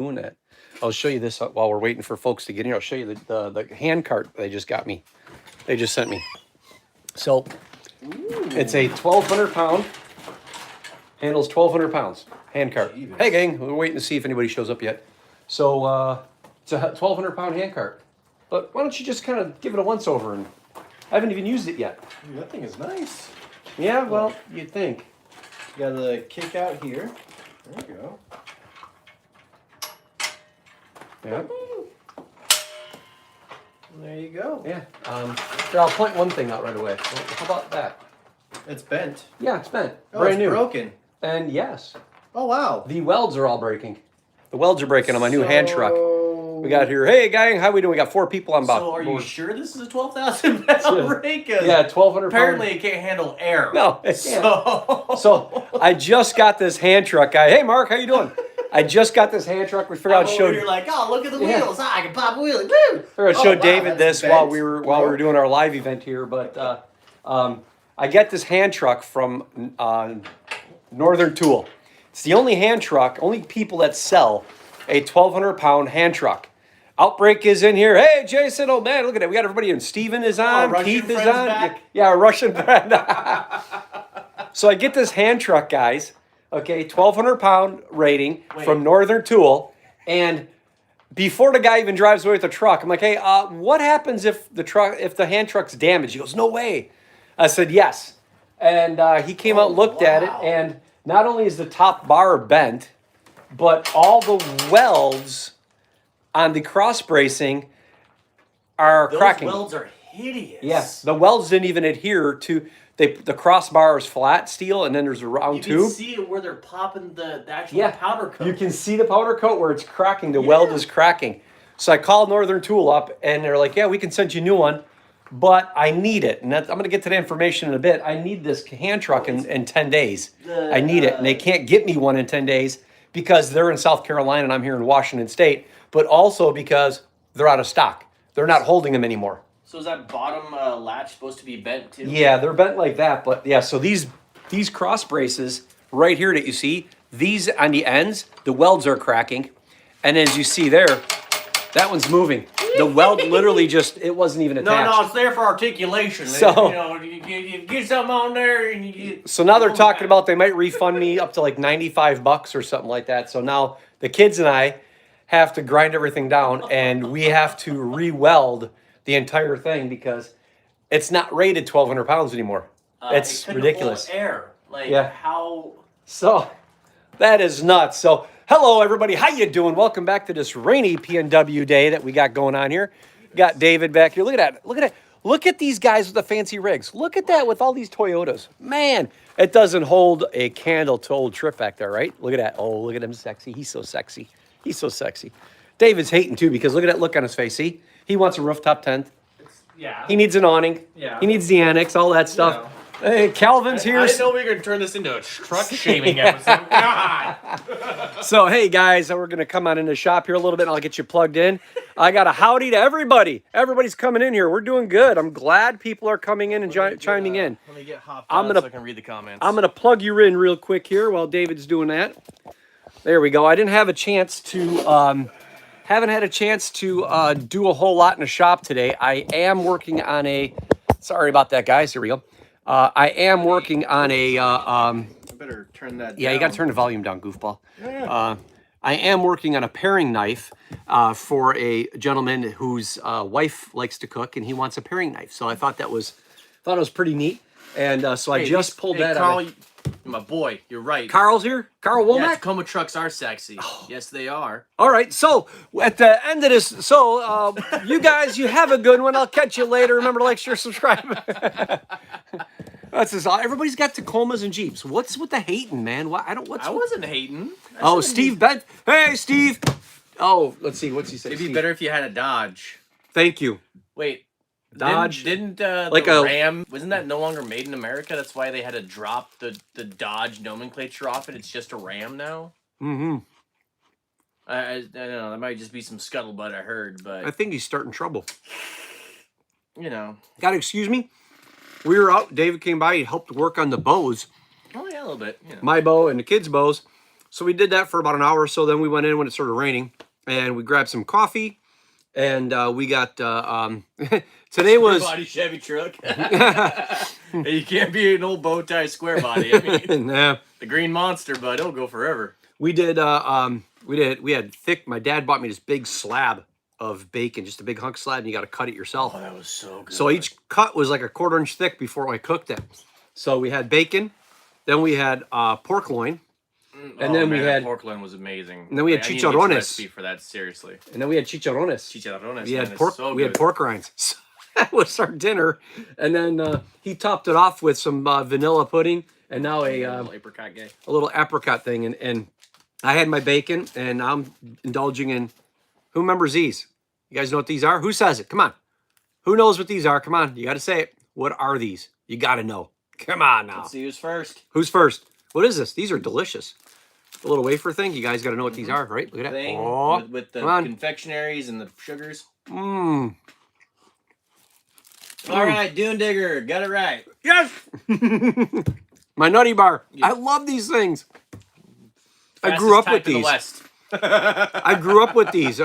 doing that. I'll show you this while we're waiting for folks to get in here. I'll show you the hand cart they just got me. They just sent me. So it's a 1,200 pound, handles 1,200 pounds, hand cart. Jeez. Hey gang, we're waiting to see if anybody shows up yet. So it's a 1,200 pound hand cart. But why don't you just kind of give it a once over? And I haven't even used it yet. Dude, that thing is nice. Yeah, well, you'd think. You got the kick out here. There you go. Yeah. There you go. Yeah. Here, I'll point one thing out right away. How about that? It's bent. Yeah, it's bent. Oh, Brand it's new. broken. And yes, Oh, wow. the welds are all breaking. The welds are breaking on my new hand truck. We got here. Hey, gang, how we doing? We got 4 people on board. So are you sure this is a 12,000 pound rake? Yeah, 1,200 Apparently pound. it can't handle air. No, it can't. So I just got this hand truck guy. Hey, Mark, how you doing? I just got this hand truck. We figured out show. You're like, oh, look at the Yeah. wheels. Ah, I can pop a wheel. Woo! We're gonna show David that's this while bent. we were doing our live event here. But I get this hand truck from Northern Tool. It's the only hand truck, only people that sell a 1,200 pound hand truck. Outbreak is in here. Hey, Jason, oh man, look at it. We got everybody in. Steven is on. Russian Keith is friend's on. back? Yeah, our Russian friend. So I get this hand truck, guys. Okay, 1,200 pound rating from Northern Tool. And before the guy even drives away with the truck, I'm like, hey, what happens if the hand truck's damaged? He goes, no way. I said, yes. And he came out and looked at it. And not only is the top bar bent, but all the welds on the cross bracing are cracking. Those welds are hideous. Yes, the welds didn't even adhere to the crossbar is flat steel, and then there's a round You tube. can see it where they're popping the actual powder coat. You can see the powder coat where it's cracking. The weld is cracking. So I called Northern Tool up, and they're like, "Yeah, we can send you a new one, but I need it." And I'm going to get to the information in a bit. I need this hand truck in 10 days. I need it, and they can't get me one in 10 days because they're in South Carolina and I'm here in Washington State, but also because they're out of stock. They're not holding them anymore. So is that bottom latch supposed to be bent too? Yeah, they're bent like that, but yeah, so these cross braces right here that you see, these on the ends, the welds are cracking. And as you see there, that one's moving. The weld literally it wasn't even attached. No, it's there for articulation. So- You get something on there and you So now they're talking about they might refund me up to like $95 or something like that. So now the kids and I have to grind everything down and we have to re-weld the entire thing because it's not rated 1,200 pounds anymore. It's ridiculous. Air. Like Yeah. how. So that is nuts. So hello everybody, how you doing? Welcome back to this rainy PNW day that we got going on here. Got David back here. Look at that. Look at that. Look at these guys with the fancy rigs. Look at that with all these Toyotas. Man, it doesn't hold a candle to old Trip back there, right? Look at that. Oh, look at him sexy. He's so sexy. He's so sexy. David's hating too because look at that look on his face. See? He wants a rooftop tent. Yeah. He needs an awning. Yeah. He needs the annex, all that stuff. Hey, Calvin's here. I didn't know we were going to turn this into a truck shaming episode. God. So, hey, guys, we're going to come on in the shop here a little bit, and I'll get you plugged in. I got a howdy to everybody. Everybody's coming in here. We're doing good. I'm glad people are coming in and chiming in. Let me get hopped I'm on gonna- so I can read the comments. I'm going to plug you in real quick here while David's doing that. There we go. I didn't have a chance to... haven't had a chance to do a whole lot in the shop today. I am working on a... Sorry about that, guys. Here we go. I am working on a... I better turn that down. Yeah, you got to turn the volume down, goofball. I am working on a paring knife for a gentleman whose wife likes to cook, and he wants a paring knife. So I thought it was pretty neat, and so I just pulled that Carl, out. my boy, you're right. Carl's here. Carl Yeah, Womack. Tacoma trucks are sexy. Yes, they are. All right. So at the end of this, you guys, you have a good one. I'll catch you later. Remember to like, share, subscribe. That's just, everybody's got Tacomas and Jeeps. What's with the hating, man? I wasn't hating. Steve Bent. Hey, Steve. Oh, let's see. What's he say? It'd be Steve? better if you had a Dodge. Thank you. Wait. Dodge. Didn't like the a Ram, wasn't that no longer made in America? That's why they had to drop the Dodge nomenclature off it. It's just a Ram now. Mm-hmm. I don't know. That might just be some scuttlebutt I heard, but I think he's starting trouble. you know. God, excuse me. We were out. David came by. He helped work on the bows. Oh yeah, a little bit. You know. My bow and the kids' bows. So we did that for about an hour or so. Then we went in when it started raining, and we grabbed some coffee, and we got today was body Chevy truck. You can't be an old bow tie square body. I mean, nah. the Green Monster, but it'll go forever. We did we had thick. My dad bought me this big slab of bacon, just a big hunk slab, and you got to cut it yourself. Oh, that was so good. So each cut was like a 1/4 inch thick before I cooked it. So we had bacon, then we had pork loin, and then we had pork loin was amazing. And then we had I need to get a chicharrones. recipe for that, seriously. And then we had chicharrones. Chicharrones. We man, had it's pork. so We had good. pork rinds. So that was our dinner, and then he topped it off with some vanilla pudding, and now Little apricot guy. a little apricot thing, and I had my bacon, and I'm indulging in. Who remembers these? You guys know what these are? Who says it? Come on. Who knows what these are? Come on. You got to say it. What are these? You got to know. Come on now. Let's see who's first. Who's first? What is this? These are delicious. A little wafer thing. You guys got to know what these are, right? Look at that. Thing Oh, with the come on. confectionaries and the sugars. Mmm. All right, Dune Digger, got it right. Yes. My nutty bar. I love these things. I grew up with Fastest type in the these. West. I grew up with these.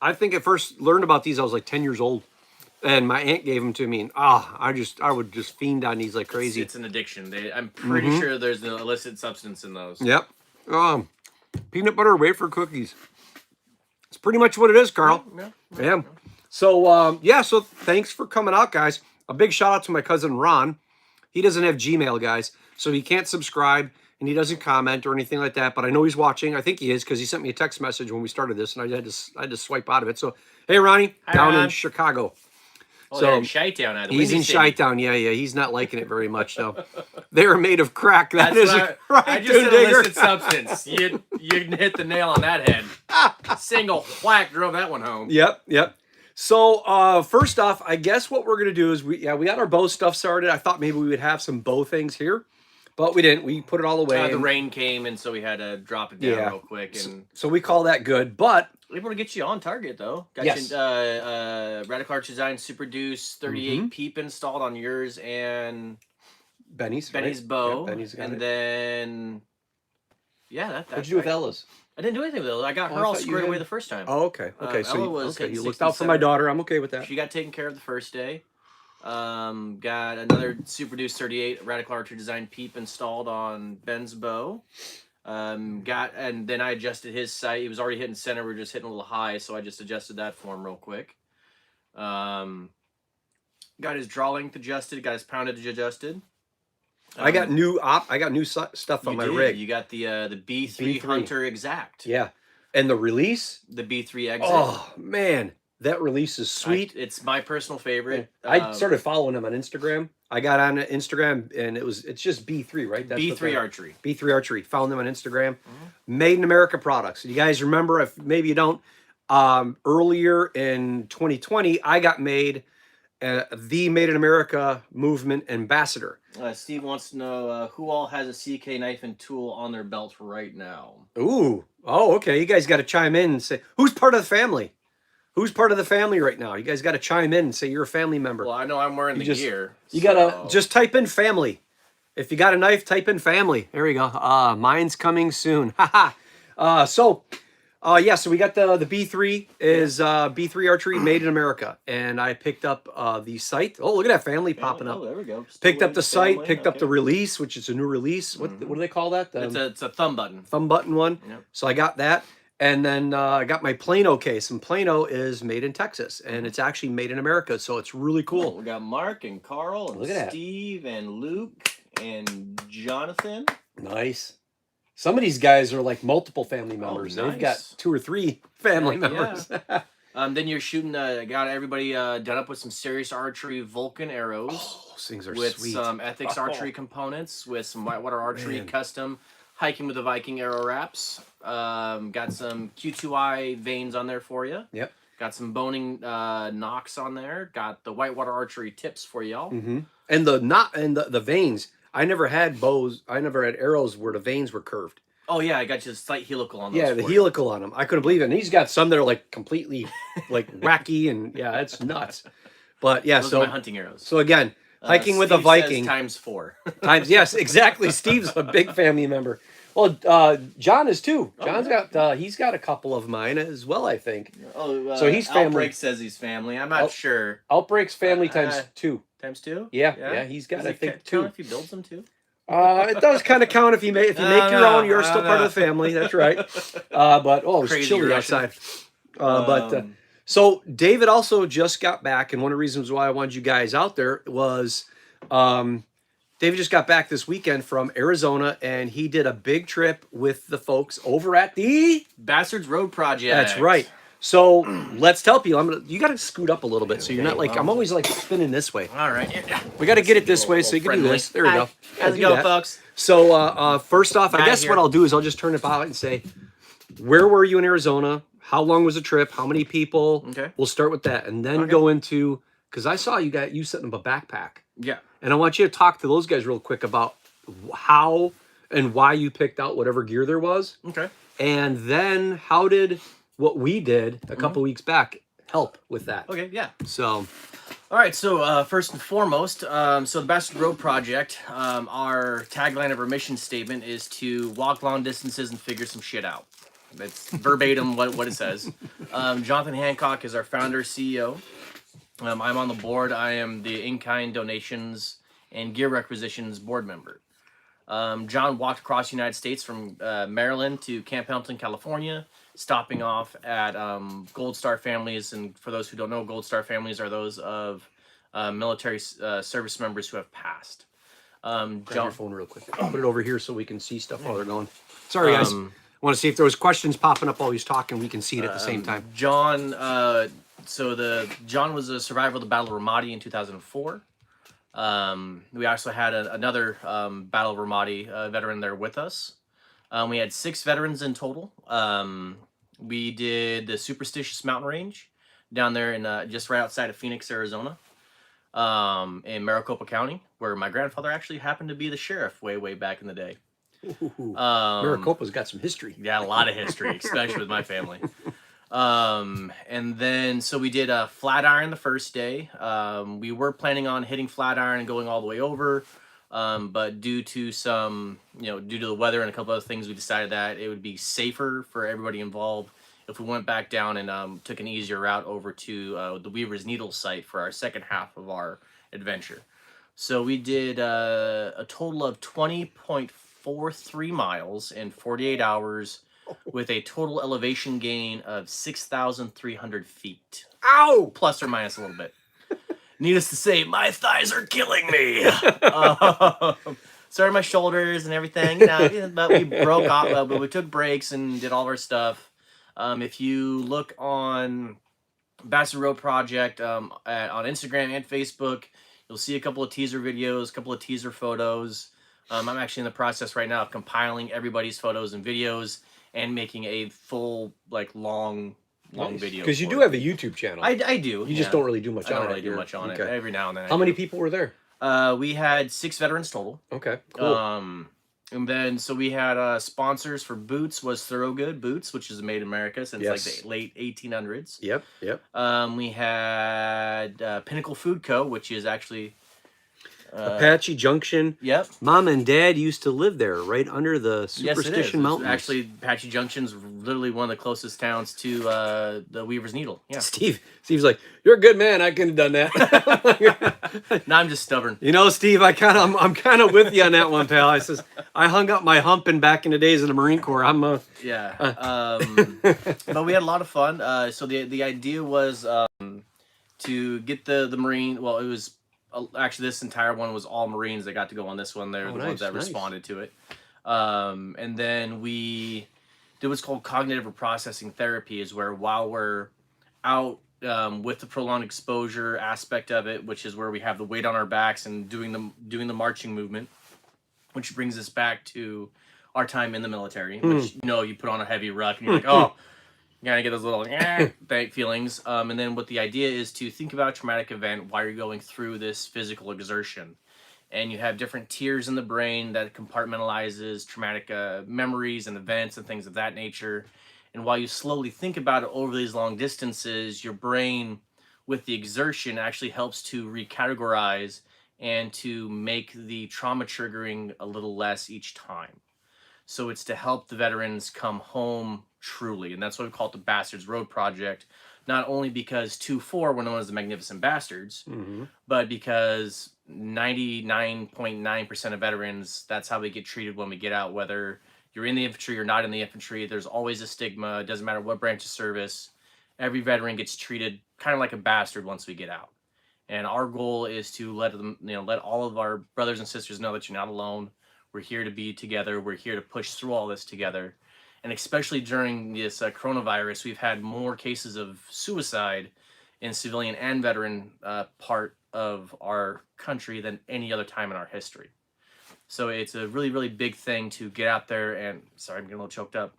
I think I first learned about these. I was like 10 years old, and my aunt gave them to me. And I would just fiend on these like crazy. It's an addiction. I'm pretty sure there's an illicit substance in those. Yep. Peanut butter wafer cookies. It's pretty much what it is, Carl. Yeah. So so thanks for coming out, guys. A big shout out to my cousin Ron. He doesn't have Gmail, guys, so he can't subscribe and he doesn't comment or anything like that. But I know he's watching. I think he is because he sent me a text message when we started this, and I had to swipe out of it. So hey, Ronnie, down in Ron. Chicago. Oh, So, they're in Chi-Town. Out of He's Windy in City. Chi-Town. Yeah. He's not liking it very much, though. They are made of crack. That's Is what right, I just Dune said Digger. illicit substance. You hit the nail on that head. Single whack drove that one home. Yep. So first off, I guess what we're gonna do is we got our bow stuff started. I thought maybe we would have some bow things here, but we didn't. We put it all away. The and- rain came, and so we had to drop it down real quick. And so we call that good. But able to get you on target though. Got Yes. you Radical Arch Design Super Deuce 38 peep installed on yours and Benny's Benny's right? bow. Yeah, Benny's got and it. then that's What'd you do with right. Ella's? I didn't do anything with it. I got Oh, her I all thought you squared had- away the first time. Oh, okay. So Ella was you hitting looked out for my 67. daughter. I'm okay with that. She got taken care of the first day. Got another Super Deuce 38 Radical Archer Design peep installed on Ben's bow. And then I adjusted his sight. He was already hitting center. We were just hitting a little high, so I just adjusted that for him real quick. Got his draw length adjusted. Got his poundage adjusted. I got new stuff on You my did. rig. You got the B3 B3. Hunter Exact. Yeah, and the release. The B3 Exit. Oh man, that release is sweet. It's my personal favorite. I started following him on Instagram. I got on Instagram and it's just B3, right? That's what B3 they- Archery. B3 Archery. Found them on Instagram. Made in America products. You guys remember, if maybe you don't, earlier in 2020, I got made the Made in America movement ambassador. Steve wants to know who all has a CK knife and tool on their belt right now. Ooh. Oh, okay. You guys got to chime in and say, who's part of the family? Who's part of the family right now? You guys got to chime in and say you're a family member. Well, I know I'm wearing the gear. You gotta just type in family. If you got a knife, type in family. There we go. Mine's coming soon. So we got the B3 is B3 Archery Made in America, and I picked up the site. Oh, look at that family popping up. Oh, there we go. Picked up the site, picked up the release, which is a new release. What do they call that? It's a thumb button. Thumb button one. Yep. So I got that. And then I got my Plano case, and Plano is made in Texas, and it's actually made in America, so it's really cool. We got Mark and Carl and Look at that. Steve and Luke and Jonathan. Nice. Some of these guys are like multiple family members. They've got nice. 2 or 3 family Heck members. Then you're shooting. Got everybody done up with some serious archery Vulcan arrows. Oh, those things are with sweet. some Ethics archery components, with some Whitewater archery custom hiking with the Viking arrow wraps. Got some Q2I veins on there for you. Yep. Got some boning knocks on there. Got the Whitewater archery tips for y'all. Mm-hmm. And the veins. I never had bows. I never had arrows where the veins were curved. Oh yeah, I got you a slight helical on those. Yeah, the for you. helical on them. I couldn't believe it. And he's got some that are like completely like wacky, and yeah, it's nuts. But yeah, Those so are my hunting arrows. so again, hiking with a Steve says Viking times 4. times. Yes, exactly. Steve's a big family member. Well, John is too. Oh, John's yeah. got he's got a couple of mine as well, I think. Oh, So he's family. Outbreak says he's family. I'm not sure. Outbreak's family times 2. Times 2? Yeah, he's got Does I it think count 2. if he builds them too? It does kind of count if you make your own. You're still part of the family. That's right. But it's Crazy chilly Russian. outside. So David also just got back, and one of the reasons why I wanted you guys out there was David just got back this weekend from Arizona, and he did a big trip with the folks over at the Bastards Road Project. That's right. So let's tell people. You got to scoot up a little bit, so you're not like well. I'm always like spinning this way. All right. We got to get it this way so you can do friendly. this. There we Hi. go. How's it Do going, that. folks? So first off, I Matt guess here. what I'll do is I'll just turn it out and say, where were you in Arizona? How long was the trip? How many people? Okay. We'll start with that, and then go into because I saw you setting up a backpack, Yeah. and I want you to talk to those guys real quick about how and why you picked out whatever gear there was, Okay. and then how did what we did a couple weeks back help with that? Okay. Yeah. So All right, so first and foremost, so the Bastard Road Project, our tagline of our mission statement is to walk long distances and figure some shit out. That's verbatim what it says. Jonathan.Hancock is our founder, CEO. I'm on the board. I am the in-kind donations and gear requisitions board member. John walked across the United States from Maryland to Camp Pendleton, California, stopping off at Gold Star families. And for those who don't know, Gold Star families are those of military service members who have passed. grab your phone real quick. I'll put it over here so we can see stuff while they're going. Sorry, guys. I want to see if there was questions popping up while he's talking. We can see it at the same time. John, John was a survivor of the Battle of Ramadi in 2004. We also had another Battle of Ramadi veteran there with us. We had 6 veterans in total. We did the Superstitious Mountain Range down there in just right outside of Phoenix, Arizona, in Maricopa County, where my grandfather actually happened to be the sheriff way back in the day. Maricopa's got some history. Yeah, a lot of history, especially with my family. And then, so we did a Flatiron the first day. We were planning on hitting Flatiron and going all the way over. But due to due to the weather and a couple other things, we decided that it would be safer for everybody involved if we went back down and took an easier route over to the Weaver's Needle site for our second half of our adventure. So we did a total of 20.43 miles in 48 hours with a total elevation gain of 6,300 feet. Ow! Plus or minus a little bit. Needless to say, my thighs are killing me. Sorry, my shoulders and everything. But we broke off. But we took breaks and did all of our stuff. If you look on Bastard Road Project on Instagram and Facebook, you'll see a couple of teaser videos, a couple of teaser photos. I'm actually in the process right now of compiling everybody's photos and videos and making a full, long video. Because you do have a YouTube channel. I do. You just don't really do much on it. I don't really do much on it. Every now and then. How many people were there? We had 6 veterans total. Okay, cool. And then, so we had sponsors for boots was Thorogood Boots, which is made in America since the late 1800s. Yep. We had Pinnacle Food Co., which is actually Apache Junction. Yep. Mom and Dad used to live there, right under the Yes, Superstition Mountains. Actually, Apache Junction's literally one of the closest towns to the Weaver's Needle. Yeah. Steve's like, you're a good man. I couldn't have done that. No, I'm just stubborn. Steve, I'm kind of with you on that one, pal. I hung up my humping back in the days of the Marine Corps. Yeah. But we had a lot of fun. So the idea was to get the Marine. Well, it was. Actually, this entire one was all Marines that got to go on this one. They're the ones that responded to it. And then we did what's called cognitive reprocessing therapy, is where while we're out with the prolonged exposure aspect of it, which is where we have the weight on our backs and doing the marching movement, which brings us back to our time in the military, which, you put on a heavy ruck and you're like, oh, you gotta get those little feelings. And then what the idea is to think about a traumatic event while you're going through this physical exertion. And you have different tiers in the brain that compartmentalizes traumatic memories and events and things of that nature. And while you slowly think about it over these long distances, your brain, with the exertion, actually helps to recategorize and to make the trauma triggering a little less each time. So it's to help the veterans come home truly. And that's what we call it the Bastards Road Project. Not only because 2-4 were known as the Magnificent Bastards, but because 99.9% of veterans, that's how we get treated when we get out. Whether you're in the infantry or not in the infantry, there's always a stigma. It doesn't matter what branch of service. Every veteran gets treated kind of like a bastard once we get out. And our goal is to let them, let all of our brothers and sisters know that you're not alone. We're here to be together. We're here to push through all this together. And especially during this coronavirus, we've had more cases of suicide in civilian and veteran part of our country than any other time in our history. So it's a really, really big thing to get out there and, sorry, I'm getting a little choked up,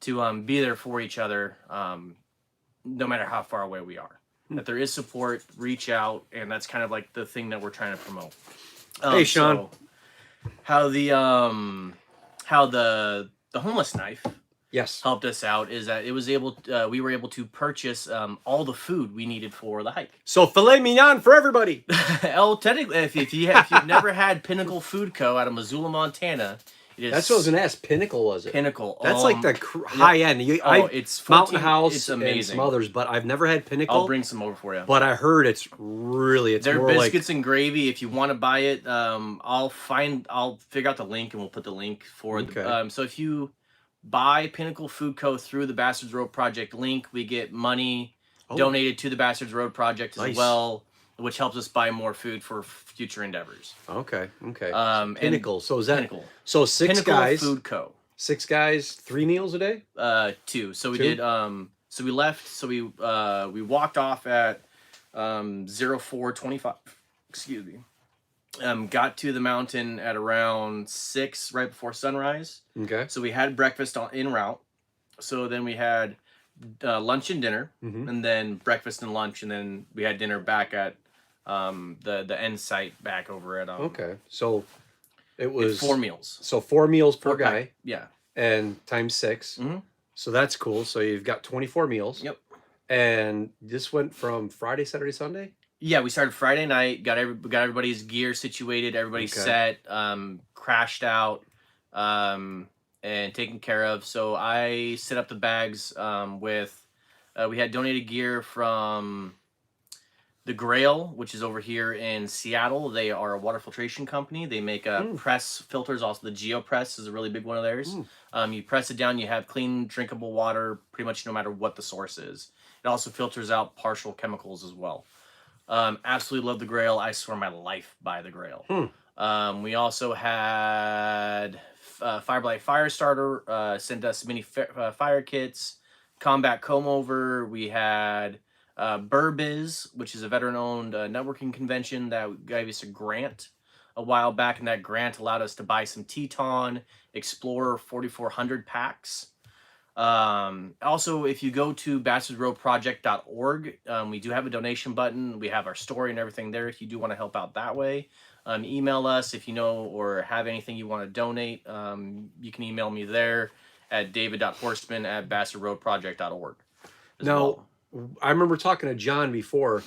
to be there for each other, no matter how far away we are. That there is support, reach out, and that's kind of like the thing that we're trying to promote. Hey, Sean. So how the homeless knife Yes. helped us out is that we were able to purchase all the food we needed for the hike. So filet mignon for everybody. Oh, technically, if you've never had Pinnacle Food Co. out of Missoula, Montana, it is. That's what I was gonna ask. Pinnacle was it? Pinnacle. That's like the high end. It's 14, Mountain House it's amazing. and some others, but I've never had Pinnacle. I'll bring some over for you. But I heard it's Their more biscuits and gravy. If you want to buy it, I'll figure out the link and we'll put the link for Okay. so if you buy Pinnacle Food Co. through the Bastards Road Project link, we get money donated to the Bastards Road Project as well, which helps us buy more food for future endeavors. Okay. Pinnacle. So is that Pinnacle. So six Pinnacle guys. Food Co. 6 guys, 3 meals a day. 2. So we 2? did. So we left. So we walked off at 04:25. Excuse me. Got to the mountain at around 6, right before sunrise. Okay. So we had breakfast en route. So then we had lunch and dinner, and then breakfast and lunch, and then we had dinner back at the end site back over at Okay. So it was 4 meals. So 4 meals per 4 guy. Yeah. And times 6. So that's cool. So you've got 24 meals. Yep. And this went from Friday, Saturday, Sunday? Yeah, we started Friday night, got everybody's gear situated, everybody set, crashed out, and taken care of. So I set up the bags with, we had donated gear from the Grail, which is over here in Seattle. They are a water filtration company. They make press filters. Also, the GeoPress is a really big one of theirs. You press it down, you have clean, drinkable water pretty much no matter what the source is. It also filters out partial chemicals as well. Absolutely love the Grail. I swear my life by the Grail. We also had Fireblight Firestarter sent us mini fire kits, Combat Comb Over. We had Burbiz, which is a veteran-owned networking convention that gave us a grant a while back, and that grant allowed us to buy some Teton Explorer 4400 packs. Also, if you go to bastardsroadproject.org, we do have a donation button. We have our story and everything there if you do want to help out that way. Email us if you know or have anything you want to donate. You can email me there at David.horstman at bastardsroadproject.org. Now, I remember talking to John before,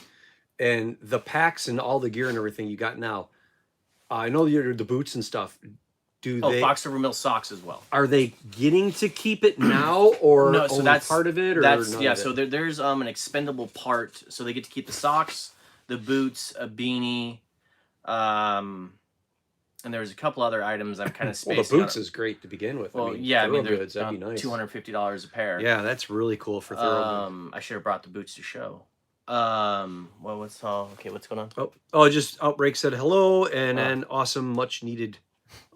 and the packs and all the gear and everything you got now. I know you're the boots and stuff. Fox River Mill socks as well. Are they getting to keep it now, or no? So only that's part of it, or that's none yeah. of it? So there's an expendable part. So they get to keep the socks, the boots, a beanie, and there's a couple other items I'm kind of spacing. Well, the boots is great to begin with. Well, they're goods, that'd be nice. $250 a pair. Yeah, that's really cool for Thoroughgood. I should have brought the boots to show. Well, what's going on? Just Outbreak said hello, and then awesome, much needed.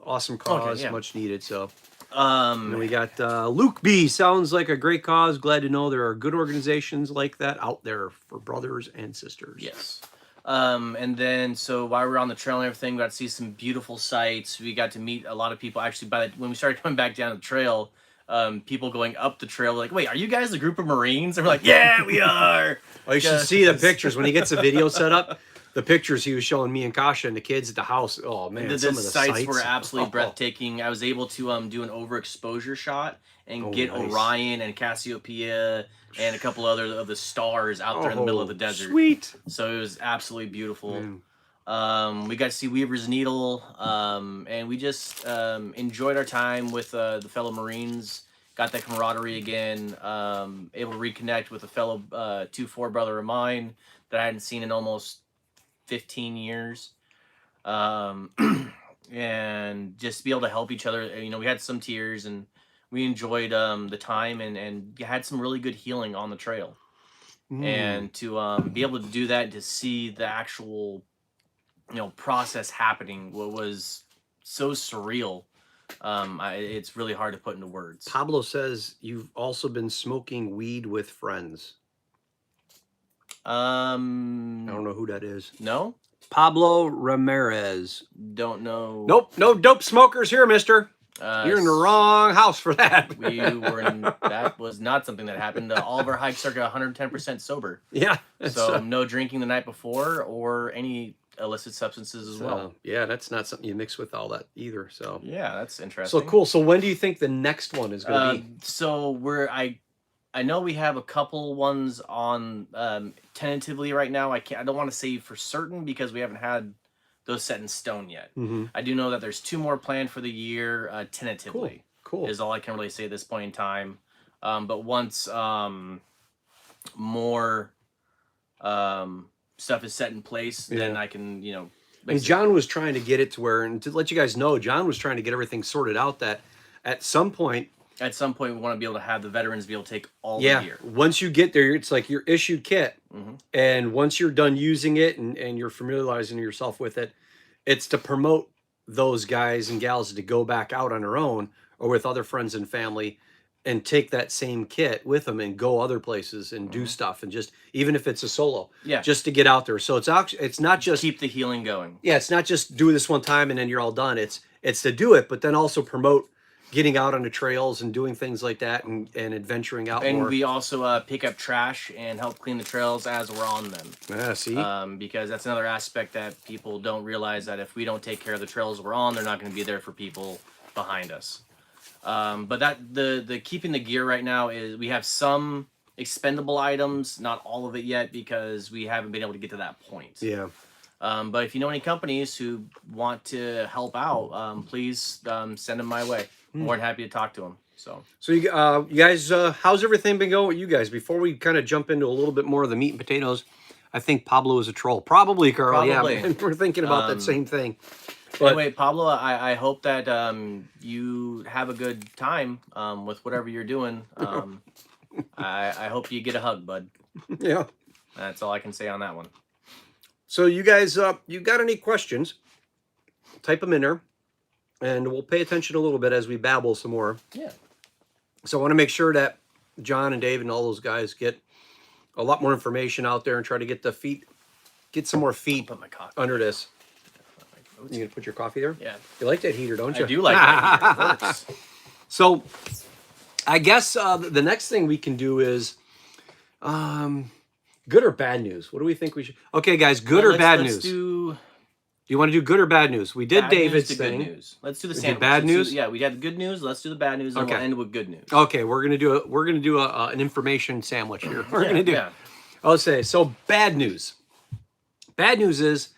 Awesome cause, much needed. So, and we got Luke B. Sounds like a great cause. Glad to know there are good organizations like that out there for brothers and sisters. Yes. And then, so while we were on the trail and everything, we got to see some beautiful sights. We got to meet a lot of people. Actually, when we started coming back down the trail, people going up the trail were like, "Wait, are you guys a group of Marines?" And we're like, "Yeah, we are." Oh, you should see the pictures when he gets the video set up. The pictures he was showing me and Kasha and the kids at the house. Oh man, the some of the sights were absolutely breathtaking. I was able to do an overexposure shot and get Orion and Cassiopeia and a couple other of the stars out there in the middle of the desert. Sweet. So it was absolutely beautiful. We got to see Weaver's Needle, and we just enjoyed our time with the fellow Marines. Got that camaraderie again. Able to reconnect with a fellow 2-4 brother of mine that I hadn't seen in almost 15 years. And just be able to help each other. You know, we had some tears and we enjoyed the time and had some really good healing on the trail. And to be able to do that, to see the actual process happening, what was so surreal. It's really hard to put into words. Pablo says you've also been smoking weed with friends. I don't know who that is. No? Pablo Ramirez. Don't know. Nope, no dope smokers here, mister. You're in the wrong house for that. That was not something that happened. All of our hikes are 110% sober. Yeah. So no drinking the night before or any illicit substances as well. Yeah, that's not something you mix with all that either. So yeah, that's interesting. So cool. So when do you think the next one is going to be? So I know we have a couple ones on tentatively right now. I don't want to say for certain because we haven't had those set in stone yet. I do know that there's 2 more planned for the year tentatively. Cool. Is all I can really say at this point in time. But once more stuff is set in place, then I can, And John was trying to get it to where, and to let you guys know, John was trying to get everything sorted out that at some point, we want to be able to have the veterans be able to take all the gear. Once you get there, it's like your issued kit. And once you're done using it and you're familiarizing yourself with it, it's to promote those guys and gals to go back out on their own or with other friends and family and take that same kit with them and go other places and do stuff. And just, even if it's a solo, just to get out there. So it's not just keep the healing going. Yeah. It's not just do this one time and then you're all done. It's to do it, but then also promote getting out on the trails and doing things like that and adventuring out more. And we also pick up trash and help clean the trails as we're on them. Yeah, see? Because that's another aspect that people don't realize, that if we don't take care of the trails we're on, they're not going to be there for people behind us. But that the keeping the gear right now is, we have some expendable items, not all of it yet because we haven't been able to get to that point. Yeah. But if you know any companies who want to help out, please send them my way. More than happy to talk to them. So you guys, how's everything been going with you guys? Before we kind of jump into a little bit more of the meat and potatoes, I think Pablo is a troll. Probably, Carl. Probably. Yeah, we're thinking about that same thing. But anyway, Pablo, I hope that you have a good time with whatever you're doing. I hope you get a hug, bud. Yeah. That's all I can say on that one. So you guys, you got any questions, type them in there. And we'll pay attention a little bit as we babble some more. Yeah. So I want to make sure that John and Dave and all those guys get a lot more information out there and try to get some more feet under this. You gonna put your coffee there? Yeah. You like that heater, don't you? I do like that heater. It works. So I guess the next thing we can do is good or bad news. What do we think we should? Okay, guys, good or bad news? Do you want to do good or bad news? We did David's thing. Good news. Let's do the sandwich. Bad news? Yeah, we had the good news. Let's do the bad news, and we'll end with good news. Okay, we're gonna do an information sandwich here. We're gonna do. I'll say so. Bad news. Bad news is,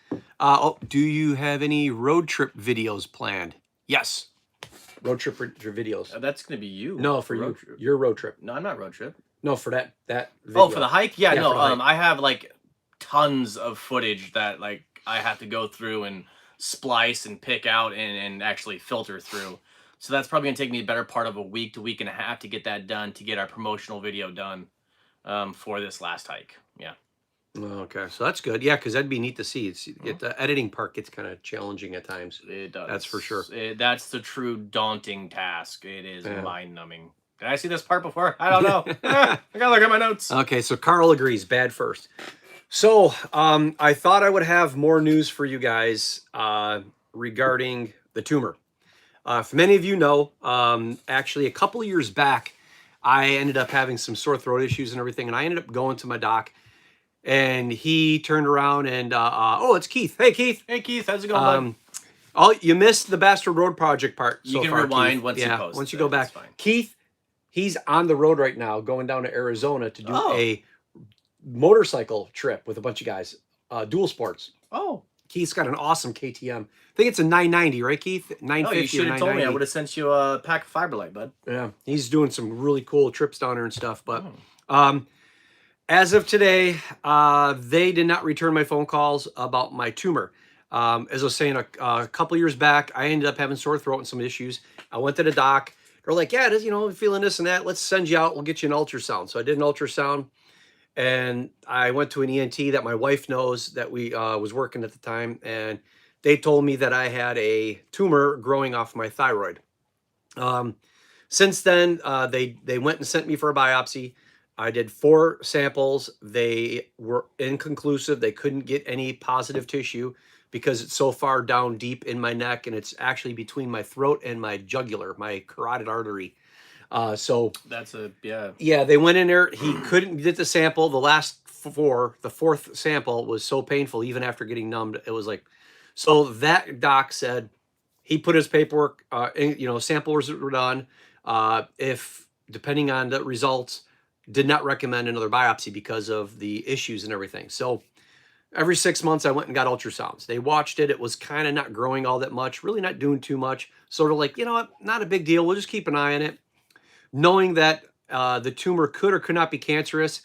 do you have any road trip videos planned? Yes. Road trip videos. That's gonna be you. No, for you. Trip. Your road trip. No, I'm not road trip. No, for that video. Oh, for the hike? Yeah, no. Hike. I have like tons of footage that I have to go through and splice and pick out and actually filter through. So that's probably going to take me a better part of a week to week and a half to get that done, to get our promotional video done for this last hike. Yeah. Okay, so that's good. Yeah, because that'd be neat to see. The editing part gets kind of challenging at times. It does. That's for sure. That's the true daunting task. It is mind-numbing. Did I see this part before? I don't know. I gotta look at my notes. Okay, so Carl agrees. Bad first. So I thought I would have more news for you guys regarding the tumor. For many of you know, actually a couple of years back, I ended up having some sore throat issues and everything, and I ended up going to my doc, and he turned around and, oh, it's Keith. Hey, Keith. Hey, Keith. How's it going, bud? You missed the Bastard Road Project part. You can rewind once you post. Once you go back. Keith, he's on the road right now going down to Arizona to do a motorcycle trip with a bunch of guys, dual sports. Oh. Keith's got an awesome KTM. I think it's a 990, right, Keith? 950 Oh, you should or have told me. I 990. would have sent you a pack of Fiberlight, bud. Yeah, he's doing some really cool trips down there and stuff. But as of today, they did not return my phone calls about my tumor. As I was saying, a couple years back, I ended up having sore throat and some issues. I went to the doc. They're like, yeah, feeling this and that. Let's send you out. We'll get you an ultrasound. So I did an ultrasound, and I went to an ENT that my wife knows that we was working at the time, and they told me that I had a tumor growing off my thyroid. Since then, they went and sent me for a biopsy. I did 4 samples. They were inconclusive. They couldn't get any positive tissue because it's so far down deep in my neck, and it's actually between my throat and my jugular, my carotid artery. So that's yeah, they went in there. He couldn't get the sample. The fourth sample was so painful, even after getting numbed. It was like, so that doc said he put his paperwork, samples were done. If depending on the results, did not recommend another biopsy because of the issues and everything. So every 6 months I went and got ultrasounds. They watched it. It was kind of not growing all that much, really not doing too much. Sort of like, you know what, not a big deal. We'll just keep an eye on it. Knowing that the tumor could or could not be cancerous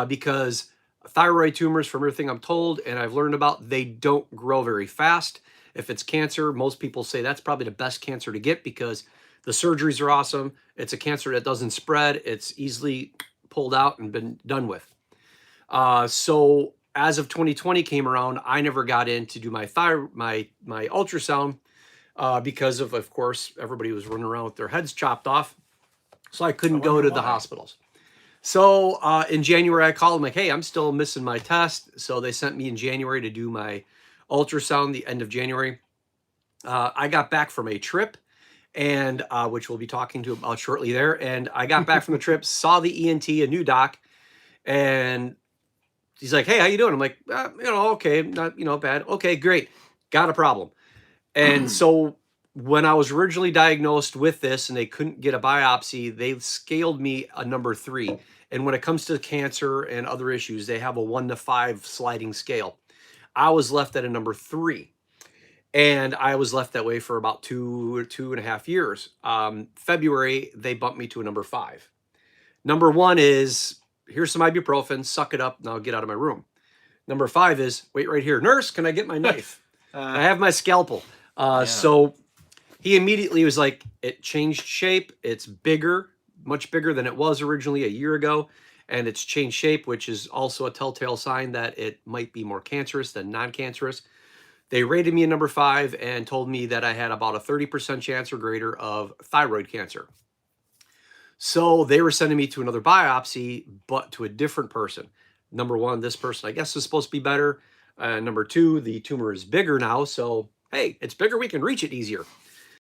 because thyroid tumors, from everything I'm told and I've learned about, they don't grow very fast. If it's cancer, most people say that's probably the best cancer to get because the surgeries are awesome. It's a cancer that doesn't spread. It's easily pulled out and been done with. So as of 2020 came around, I never got in to do my ultrasound because of course, everybody was running around with their heads chopped off. So I couldn't go to the hospitals. So in January, I called them like, hey, I'm still missing my test. So they sent me in January to do my ultrasound, the end of January. I got back from a trip, and which we'll be talking to about shortly there. And I got back from the trip, saw the ENT, a new doc, and he's like, hey, how you doing? I'm like, okay, not bad. Okay, great. Got a problem. And so when I was originally diagnosed with this and they couldn't get a biopsy, they scaled me a number 3. And when it comes to cancer and other issues, they have a 1 to 5 sliding scale. I was left at a number 3. And I was left that way for about 2.5 years. February, they bumped me to a number 5. Number 1 is, here's some ibuprofen, suck it up, now get out of my room. Number 5 is, wait right here. Nurse, can I get my knife? I have my scalpel. So he immediately was like, it changed shape. It's bigger, much bigger than it was originally a year ago. And it's changed shape, which is also a telltale sign that it might be more cancerous than non-cancerous. They rated me a number 5 and told me that I had about a 30% chance or greater of thyroid cancer. So they were sending me to another biopsy, but to a different person. Number 1, this person, I guess, is supposed to be better. Number 2, the tumor is bigger now. So, hey, it's bigger. We can reach it easier.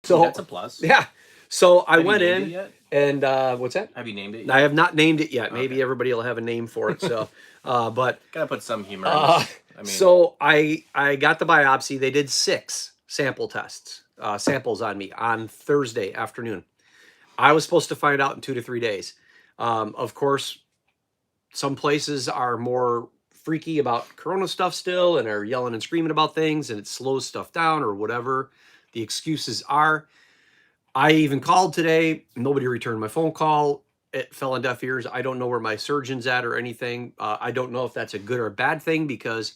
So that's a plus. Yeah. So I went named in it yet? and what's that? Have you named it yet? I have not named it yet. Okay. Maybe everybody will have a name for it. So, but gotta put some humor in this. so I got the biopsy. They did 6 sample tests, samples on me on Thursday afternoon. I was supposed to find out in 2 to 3 days. Of course, some places are more freaky about Corona stuff still and are yelling and screaming about things, and it slows stuff down or whatever the excuses are. I even called today. Nobody returned my phone call. It fell on deaf ears. I don't know where my surgeon's at or anything. I don't know if that's a good or a bad thing, because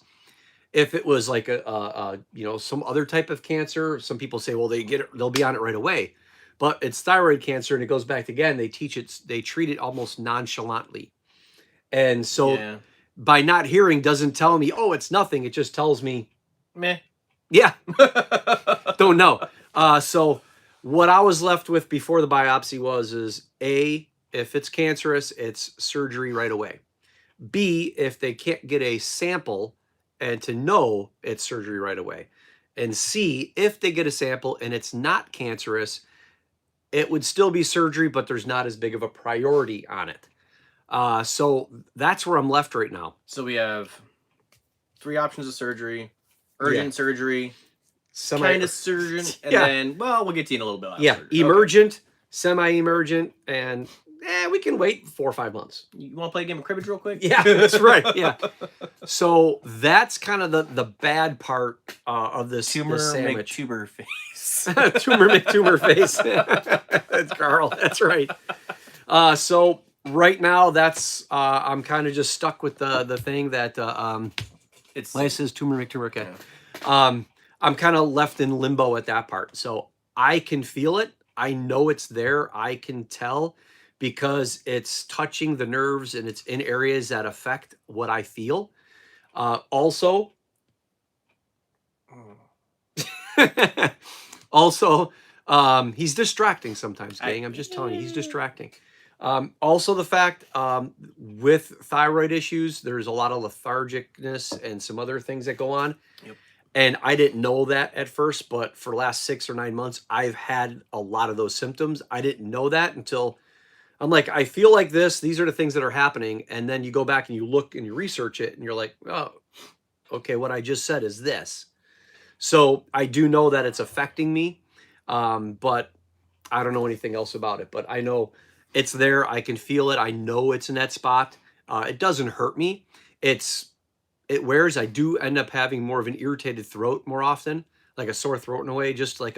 if it was like some other type of cancer, some people say, well, they'll be on it right away. But it's thyroid cancer, and it goes back again. They treat it almost nonchalantly. And so by not hearing doesn't tell me, oh, it's nothing. It just tells me, meh. Yeah. Don't know. So what I was left with before the biopsy is A, if it's cancerous, it's surgery right away. B, if they can't get a sample and to know, it's surgery right away. And C, if they get a sample and it's not cancerous, it would still be surgery, but there's not as big of a priority on it. So that's where I'm left right now. So we have 3 options of surgery: urgent surgery, kind of surgeon, and then, well, we'll get to you in a little bit. Surgery. Emergent, semi-emergent, and we can wait 4 or 5 months. You want to play a game of cribbage real quick? Yeah, that's right. Yeah. So that's kind of the bad part of this Tumor this make sandwich. tuber face. Tumor make tumor face. That's Carl. That's right. So right now, that's I'm kind of just stuck with the thing that It's why it says tumor make tumor. Okay. yeah. I'm kind of left in limbo at that part. So I can feel it. I know it's there. I can tell because it's touching the nerves and it's in areas that affect what I feel. Also, also, he's distracting sometimes, gang. I'm just telling you, he's distracting. Also, the fact with thyroid issues, there's a lot of lethargicness and some other things that go on. Yep. And I didn't know that at first, but for the last 6 or 9 months, I've had a lot of those symptoms. I didn't know that until I'm like, I feel like this. These are the things that are happening. And then you go back and you look and you research it and you're like, oh, okay, what I just said is this. So I do know that it's affecting me, but I don't know anything else about it. But I know it's there. I can feel it. I know it's in that spot. It doesn't hurt me. It wears. I do end up having more of an irritated throat more often, like a sore throat in a way, just like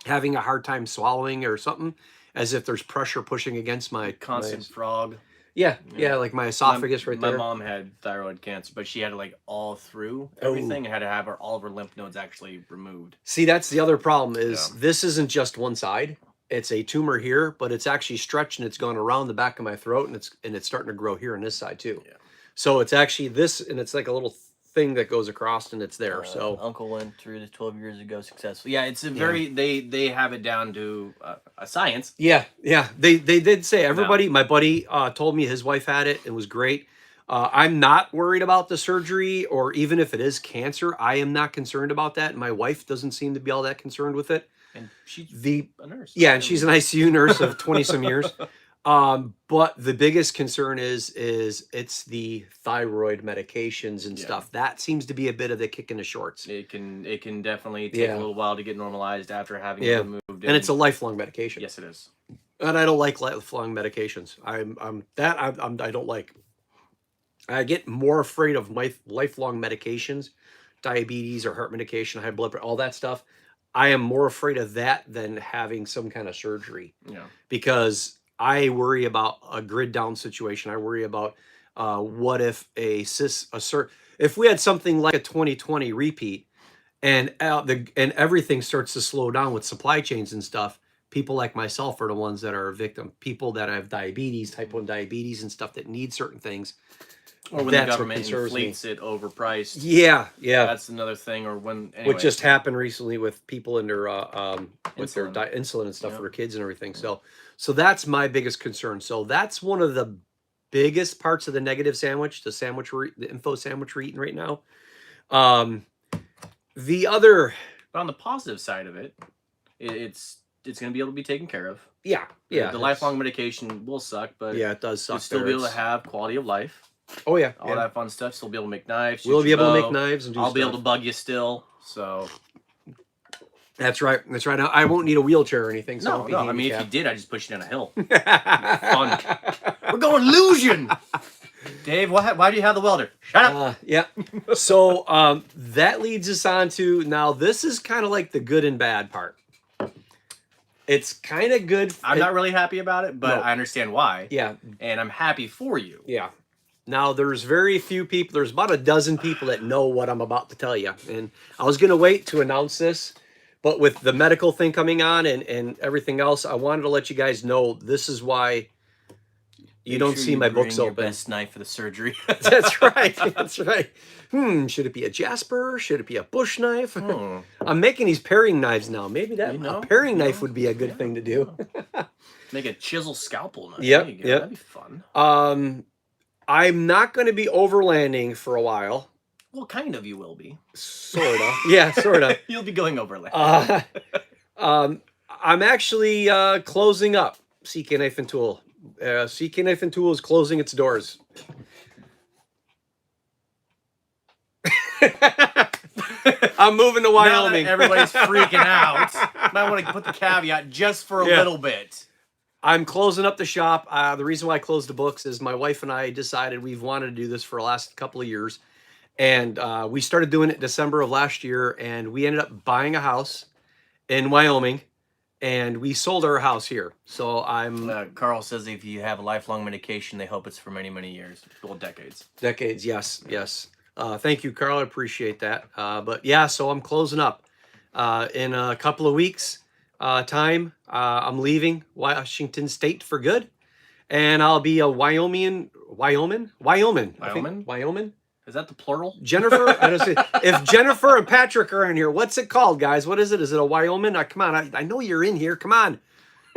having a hard time swallowing or something, as if there's pressure pushing against my Constant frog. Yeah, like my esophagus right my there. My mom had thyroid cancer, but she had it like all through Oh. everything. And had to have all of her lymph nodes actually removed. See, that's the other problem is Yeah. this isn't just one side. It's a tumor here, but it's actually stretched and it's gone around the back of my throat and it's starting to grow here on this side too. Yeah. So it's actually this, and it's like a little thing that goes across and it's there. So Uncle went through this 12 years ago successfully. Yeah, it's a very they have it down to a science. yeah, they did say everybody. My buddy told me his wife had it. It was great. I'm not worried about the surgery or even if it is cancer. I am not concerned about that. My wife doesn't seem to be all that concerned with it. And she's a nurse. Yeah, and she's an ICU nurse of 20 some years. But the biggest concern is it's the thyroid medications and stuff. That seems to be a bit of the kick in the shorts. It can definitely take a little while to get normalized after having it removed. And it's a lifelong medication. Yes, it is. And I don't like lifelong medications. I don't like. I get more afraid of my lifelong medications, diabetes or heart medication, high blood pressure, all that stuff. I am more afraid of that than having some kind of surgery. Yeah. Because I worry about a grid down situation. I worry about what if if we had something like a 2020 repeat and everything starts to slow down with supply chains and stuff. People like myself are the ones that are a victim. People that have diabetes, type 1 diabetes and stuff that need certain things. Or when the government inflates it overpriced. Yeah. That's another thing. Or when Which just happened recently with people in their with their Insulin. insulin and stuff for their kids and everything. So that's my biggest concern. So that's one of the biggest parts of the negative sandwich, the info sandwich we're eating right now. The other, but on the positive side of it, it's going to be able to be taken care of. yeah. The lifelong medication will suck, but it does suck. you'll still be able to have quality of life. Oh yeah, all that fun stuff. Still be able to make knives. We'll be able to make bow. knives and do I'll be stuff. able to bug you still. So that's right. That's right. Now I won't need a wheelchair or anything. So no. I mean, if you did, I'd just push you down a hill. Fun. We're going illusion. Dave, why do you have the welder? Shut up. Yeah. So that leads us on to now. This is kind of like the good and bad part. It's kind of good. I'm not really happy about it, but I understand why. Yeah. And I'm happy for you. Yeah. Now, there's very few people. There's about a dozen people that know what I'm about to tell you. And I was going to wait to announce this, but with the medical thing coming on and everything else, I wanted to let you guys know this is why you don't see my books open. Your best knife for the surgery. That's right. That's right. Should it be a Jasper? Should it be a bush knife? I'm making these paring knives now. Maybe a paring knife would be a good thing to do. Make a chisel scalpel knife. Yep. That'd be fun. I'm not going to be overlanding for a while. Well, kind of you will be. Sort of. Yeah, sort of. You'll be going overland. I'm actually closing up CK Knife and Tool. CK Knife and Tool is closing its doors. I'm moving to Wyoming. Now that everybody's freaking out. Might want to put the caveat just for a little bit. I'm closing up the shop. The reason why I closed the books is my wife and I decided we've wanted to do this for the last couple of years. And we started doing it December of last year, and we ended up buying a house in Wyoming, and we sold our house here. So I'm Carl says if you have a lifelong medication, they hope it's for many, many years, well, decades. decades. Yes, yes. Thank you, Carl. I appreciate that. But yeah, so I'm closing up in a couple of weeks. Time. I'm leaving Washington State for good, and I'll be a Wyomingian. Wyoming. I think. Wyoming. Is that the plural? Jennifer. I don't see. If Jennifer and Patrick are in here, what's it called, guys? What is it? Is it a Wyoming? Come on. I know you're in here. Come on,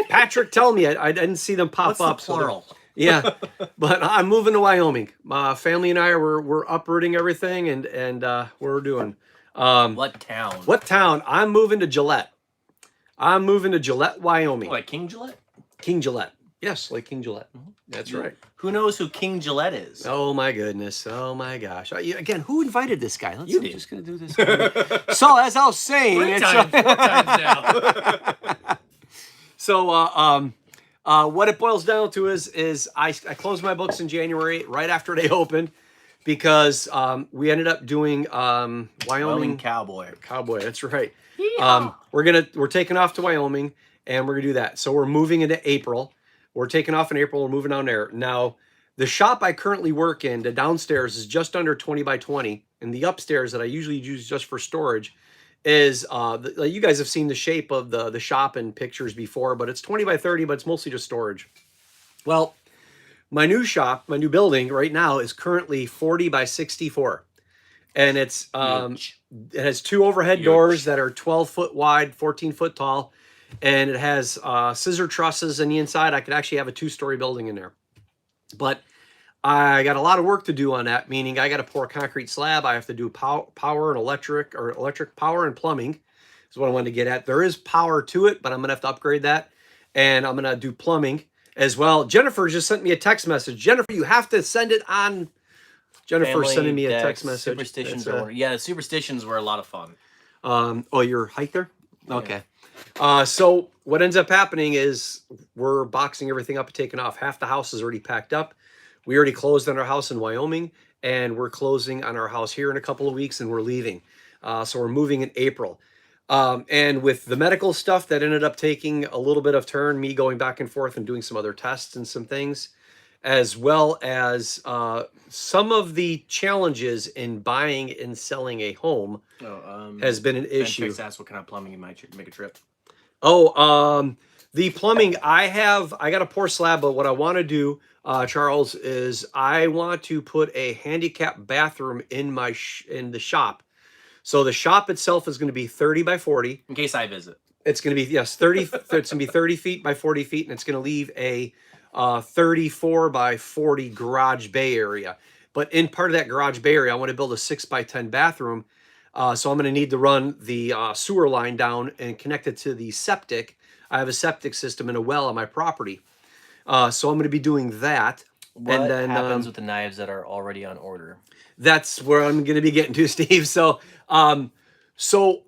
Patrick. Tell me. I didn't see them pop What's up. the plural? Yeah, but I'm moving to Wyoming. My family and I we're uprooting everything, and we're doing. What town? What town? I'm moving to Gillette. I'm moving to Gillette, Wyoming. Like King Gillette? King Gillette. Yes, like King Gillette. That's right. Who knows who King Gillette is? Oh my goodness. Oh my gosh. Again, who invited this guy? You I'm did. just gonna do this. So as I was saying, Four times now. so what it boils down to is I closed my books in January right after they opened because we ended up doing Wyoming Cowboy. That's right. We're taking off to Wyoming, and we're gonna do that. So we're moving into April. We're taking off in April. We're moving down there. Now, the shop I currently work in, the downstairs is just under 20 by 20, and the upstairs that I usually use just for storage is you guys have seen the shape of the shop in pictures before, but it's 20 by 30, but it's mostly just storage. Well, my new shop, my new building right now is currently 40 by 64, and it has two overhead doors that are 12 foot wide, 14 foot tall, and it has scissor trusses in the inside. I could actually have a 2-story building in there, but I got a lot of work to do on that, meaning I got to pour a concrete slab. I have to do power and electric power and plumbing is what I wanted to get at. There is power to it, but I'm going to have to upgrade that, and I'm going to do plumbing as well. Jennifer just sent me a text message. Jennifer, you have to send it on. Jennifer sending me a text message. Superstitions the superstitions were a lot of fun. Oh, your height there? Okay. So what ends up happening is we're boxing everything up and taking off. Half the house is already packed up. We already closed on our house in Wyoming, and we're closing on our house here in a couple of weeks, and we're leaving. So we're moving in April. And with the medical stuff that ended up taking a little bit of turn, me going back and forth and doing some other tests and some things, as well as some of the challenges in buying and selling a home has been an issue. Asked what kind of plumbing you might make a trip. The plumbing, I got a pour slab, but what I want to do, Charles, is I want to put a handicap bathroom in in the shop. So the shop itself is going to be 30 by 40. In case I visit. It's going to be, yes, 30. It's going to be 30 feet by 40 feet, and it's going to leave a 34 by 40 garage bay area. But in part of that garage bay area, I want to build a 6 by 10 bathroom. So I'm going to need to run the sewer line down and connect it to the septic. I have a septic system and a well on my property. So I'm going to be doing that. What and then, happens with the knives that are already on order? That's where I'm going to be getting to, Steve. So I'm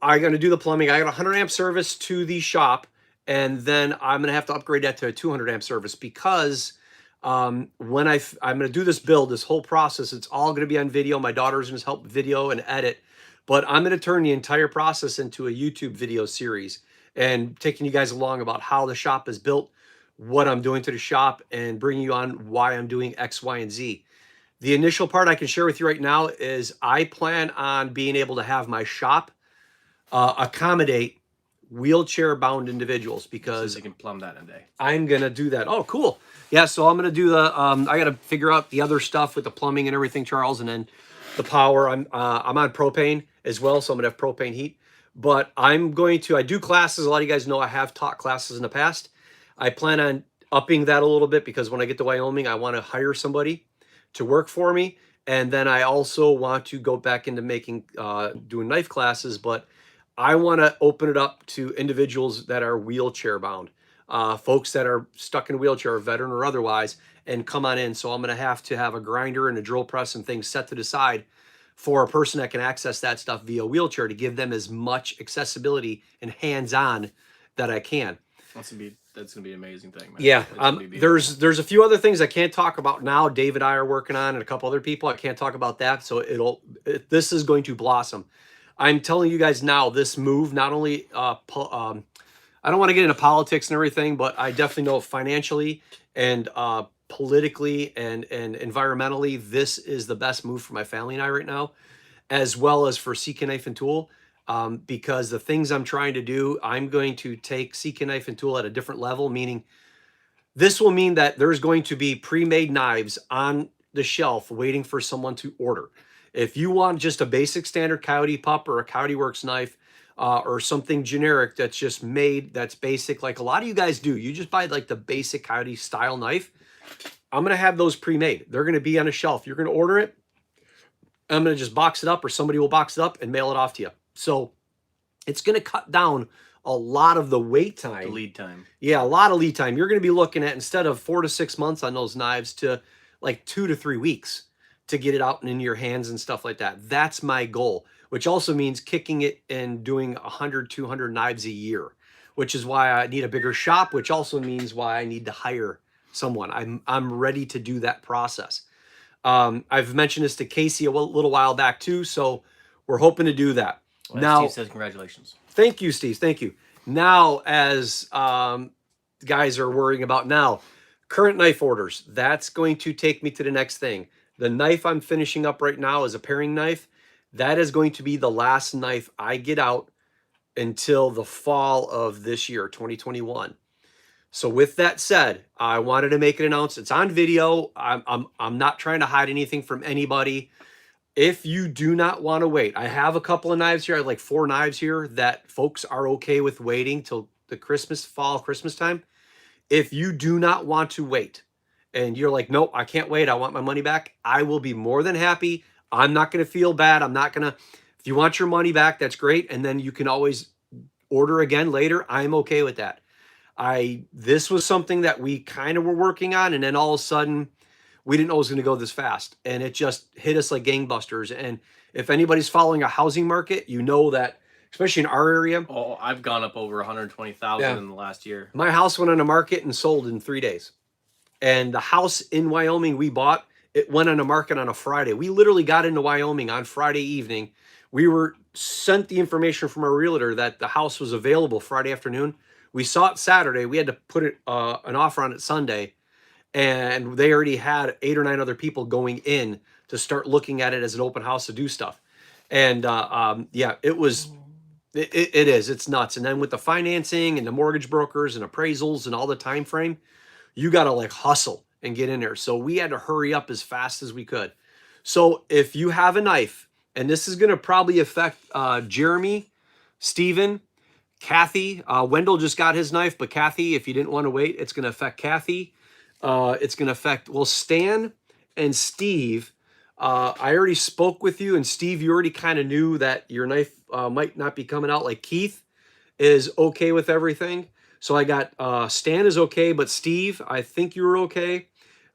going to do the plumbing. I got a 100 amp service to the shop, and then I'm going to have to upgrade that to a 200 amp service because when I'm going to do this build, this whole process, it's all going to be on video. My daughter's going to help video and edit, but I'm going to turn the entire process into a YouTube video series and taking you guys along about how the shop is built, what I'm doing to the shop, and bringing you on why I'm doing X, Y, and Z. The initial part I can share with you right now is I plan on being able to have my shop accommodate wheelchair-bound individuals because you can plumb that in a day. I'm going to do that. Oh, cool. Yeah, so I'm going to do the, I got to figure out the other stuff with the plumbing and everything, Charles, and then the power. I'm on propane as well, so I'm going to have propane heat. But I do classes. A lot of you guys know I have taught classes in the past. I plan on upping that a little bit because when I get to Wyoming, I want to hire somebody to work for me. And then I also want to go back into doing knife classes, but I want to open it up to individuals that are wheelchair bound, folks that are stuck in a wheelchair, veteran or otherwise, and come on in. So I'm going to have a grinder and a drill press and things set to the side for a person that can access that stuff via wheelchair to give them as much accessibility and hands-on that I can. That's a beat. that's gonna be an amazing thing, man. Yeah, It's gonna be beautiful. there's a few other things I can't talk about now. Dave and I are working on, and a couple other people. I can't talk about that. So this is going to blossom. I'm telling you guys now, this move not only I don't want to get into politics and everything, but I definitely know financially and politically and environmentally, this is the best move for my family and I right now, as well as for Seek a Knife and Tool. Because the things I'm trying to do, I'm going to take Seek a Knife and Tool at a different level, meaning this will mean that there's going to be pre-made knives on the shelf waiting for someone to order. If you want just a basic standard Coyote Pup or a Coyote Works knife, or something generic that's just made, that's basic, like a lot of you guys do, you just buy like the basic Coyote style knife. I'm going to have those pre-made. They're going to be on a shelf. You're going to order it. I'm going to just box it up, or somebody will box it up and mail it off to you. So it's going to cut down a lot of the wait time. The lead time. Yeah, a lot of lead time. You're going to be looking at, instead of 4 to 6 months on those knives, to like 2 to 3 weeks to get it out and in your hands and stuff like that. That's my goal, which also means kicking it and doing 100, 200 knives a year, which is why I need a bigger shop, which also means why I need to hire someone. I'm ready to do that process. I've mentioned this to Casey a little while back too, so we're hoping to do that. Well, now, Steve says congratulations. Thank you, Steve. Thank you. Now, as guys are worrying about now, current knife orders, that's going to take me to the next thing. The knife I'm finishing up right now is a paring knife. That is going to be the last knife I get out until the fall of this year, 2021. So with that said, I wanted to make an announcement. It's on video. I'm not trying to hide anything from anybody. If you do not want to wait, I have a couple of knives here. I have like 4 knives here that folks are okay with waiting till the Christmas time. If you do not want to wait and you're like, nope, I can't wait, I want my money back, I will be more than happy. I'm not going to feel bad. I'm not going to, if you want your money back, that's great. And then you can always order again later. I'm okay with that. This was something that we kind of were working on, and then all of a sudden we didn't know it was going to go this fast, and it just hit us like gangbusters. And if anybody's following a housing market, you know that, especially in our area. Oh, I've gone up over 120,000 in the last year. My house went on the market and sold in 3 days. And the house in Wyoming we bought, it went on the market on a Friday. We literally got into Wyoming on Friday evening. We were sent the information from our realtor that the house was available Friday afternoon. We saw it Saturday. We had to put it, an offer on it Sunday. And they already had 8 or 9 other people going in to start looking at it as an open house to do stuff. And yeah, it is. It's nuts. And then with the financing and the mortgage brokers and appraisals and all the time frame, you got to like hustle and get in there. So we had to hurry up as fast as we could. So if you have a knife, and this is going to probably affect Jeremy, Steven, Kathy, Wendell just got his knife, but Kathy, if you didn't want to wait, it's going to affect Kathy. It's going to affect, well, Stan and Steve. I already spoke with you, and Steve, you already kind of knew that your knife might not be coming out. Like Keith is okay with everything. So I got Stan is okay, but Steve, I think you were okay.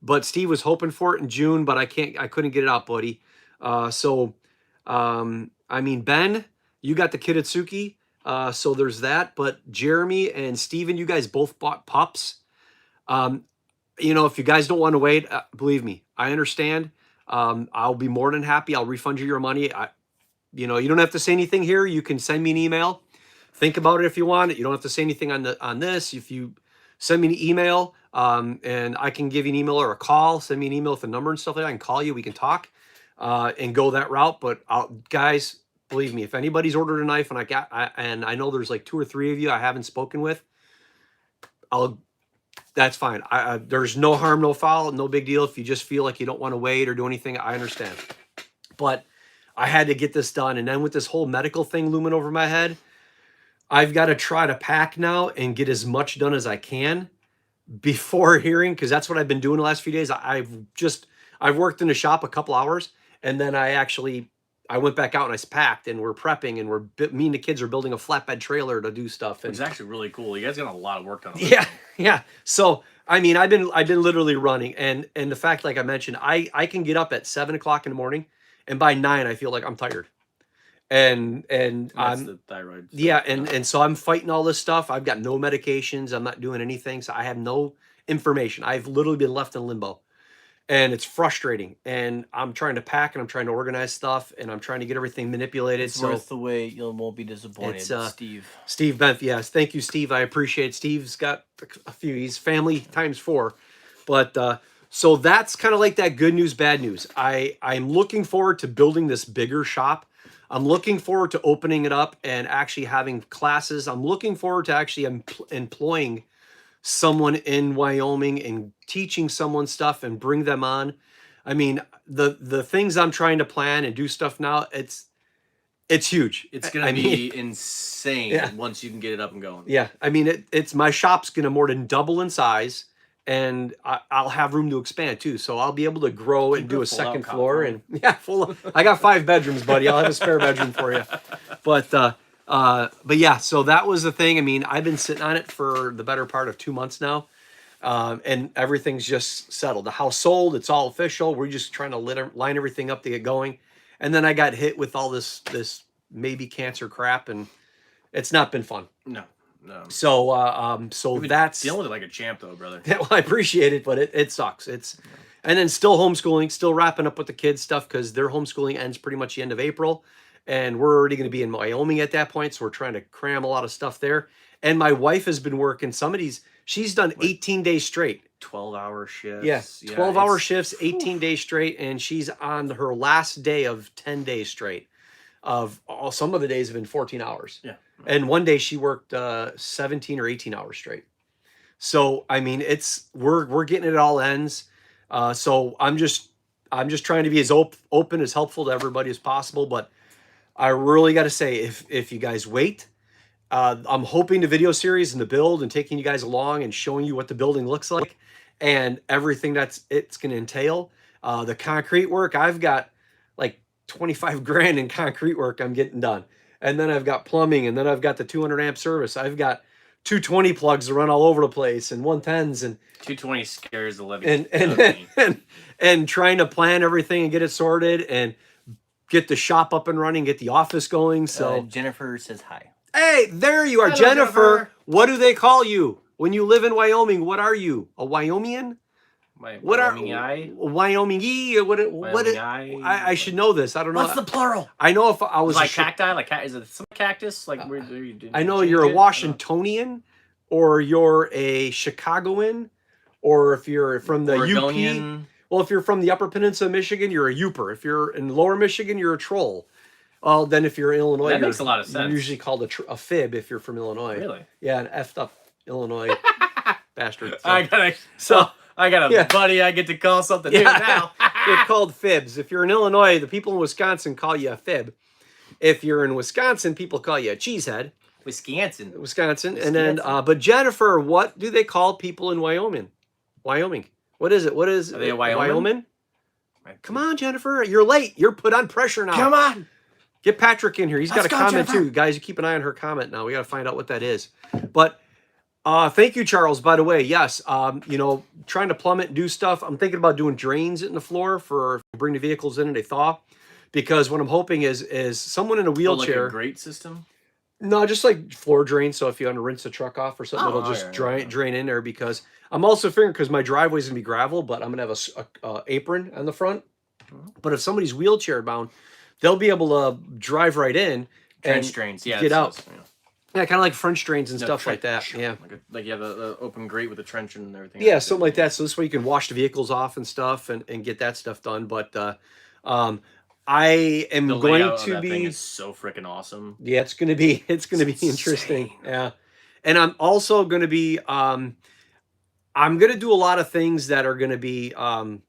But Steve was hoping for it in June, but I couldn't get it out, buddy. I mean, Ben, you got the Kitatsuki. So there's that. But Jeremy and Steven, you guys both bought pups. You know, if you guys don't want to wait, believe me, I understand. I'll be more than happy. I'll refund you your money. You know, you don't have to say anything here. You can send me an email. Think about it if you want. You don't have to say anything on this. If you send me an email, and I can give you an email or a call, send me an email with a number and stuff like that. I can call you. We can talk and go that route. But guys, believe me, if anybody's ordered a knife and I know there's like 2 or 3 of you I haven't spoken with, that's fine. There's no harm, no foul, no big deal. If you just feel like you don't want to wait or do anything, I understand. But I had to get this done. And then with this whole medical thing looming over my head, I've got to try to pack now and get as much done as I can before hearing, because that's what I've been doing the last few days. I've worked in the shop a couple hours, and then I went back out and I packed, and we're prepping, and me and the kids are building a flatbed trailer to do stuff. And it's actually really cool. You guys got a lot of work done. Yeah. So I mean, I've been literally running, and the fact, like I mentioned, I can get up at 7 o'clock in the morning, and by 9 I feel like I'm tired. and That's the thyroid. yeah, and so I'm fighting all this stuff. I've got no medications. I'm not doing anything. So I have no information. I've literally been left in limbo. And it's frustrating. And I'm trying to pack and I'm trying to organize stuff and I'm trying to get everything manipulated. It's so worth the wait. You won't be disappointed, it's, Steve. Steve Benth, yes. Thank you, Steve. I appreciate it. Steve's got a few. He's family times 4. But so that's kind of like that good news, bad news. I'm looking forward to building this bigger shop. I'm looking forward to opening it up and actually having classes. I'm looking forward to actually employing someone in Wyoming and teaching someone stuff and bring them on. I mean, the things I'm trying to plan and do stuff now, it's huge. It's gonna be insane once you can get it up and going. Yeah, I mean, it's my shop's gonna more than double in size, and I'll have room to expand too. So I'll be able to grow and do a second floor. And I got 5 bedrooms, buddy. I'll have a spare bedroom for you. But yeah, so that was the thing. I mean, I've been sitting on it for the better part of 2 months now. And everything's just settled. The house sold. It's all official. We're just trying to line everything up to get going. And then I got hit with all this maybe cancer crap, and it's not been fun. No. So that's dealing with it like a champ, though, brother. Well, I appreciate it, but it sucks. And then still homeschooling, still wrapping up with the kids stuff because their homeschooling ends pretty much the end of April. And we're already going to be in Wyoming at that point. So we're trying to cram a lot of stuff there. And my wife has been working she's done 18 days straight. 12-hour shifts. Yeah, 12-hour shifts, 18 days straight. And she's on her last day of 10 days straight. Some of the days have been 14 hours. Yeah. And one day she worked 17 or 18 hours straight. So, I mean, we're getting it all ends. So I'm just trying to be as open, as helpful to everybody as possible. But I really got to say, if you guys wait, I'm hoping the video series and the build and taking you guys along and showing you what the building looks like and everything it's going to entail. The concrete work, I've got like 25 grand in concrete work I'm getting done. And then I've got plumbing, and then I've got the 200 amp service. I've got 220 plugs to run all over the place, and 110s, and 220 scares the living out of me. And trying to plan everything and get it sorted and get the shop up and running, get the office going. So Jennifer says hi. Hey, there you are. Hello, Jennifer. What do they call you when you live in Wyoming? What are you? A Wyomingian? Wyomingy? I should know this. I don't know. What's the plural? I know if I was like cacti, is it some cactus? Like I know you're a Washingtonian, or you're a Chicagoan, or if you're from the Oregonian. UP. Well, if you're from the Upper Peninsula of Michigan, you're a Youper. If you're in Lower Michigan, you're a troll. Well, then if you're in Illinois, that makes a lot of sense. You're usually called a fib if you're from Illinois. Really? Yeah, an effed up Illinois bastard. So, I got a buddy I get to call something new now. They're called fibs. If you're in Illinois, the people in Wisconsin call you a fib. If you're in Wisconsin, people call you a cheesehead. Wisconsin. And then, but Jennifer, what do they call people in Wyoming? What is it? Are they a Wyoming? Come on, Jennifer. You're late. You're put on pressure now. Come on. Get Patrick in here. He's got a comment too. Guys, you keep an eye on her comment now. We got to find out what that is. But thank you, Charles, by the way. Yes, trying to plumb it and do stuff. I'm thinking about doing drains in the floor for bring the vehicles in and they thaw. Because what I'm hoping is someone in a wheelchair. Like a grate system? No, just like floor drain. So if you want to rinse the truck off or something, it'll just drain in there. Because I'm also figuring, because my driveway's going to be gravel, but I'm going to have a apron on the front. But if somebody's wheelchair bound, they'll be able to drive right in. Trench drains, get out. Yeah, kind of like French drains and stuff like that. Yeah. Like you have the open grate with a trench and everything. Yeah, something like that. So this way you can wash the vehicles off and stuff and get that stuff done. But I am going to be. Thing is so freaking awesome. Yeah, it's gonna be interesting. Yeah, and I'm also gonna be I'm gonna do a lot of things that are gonna be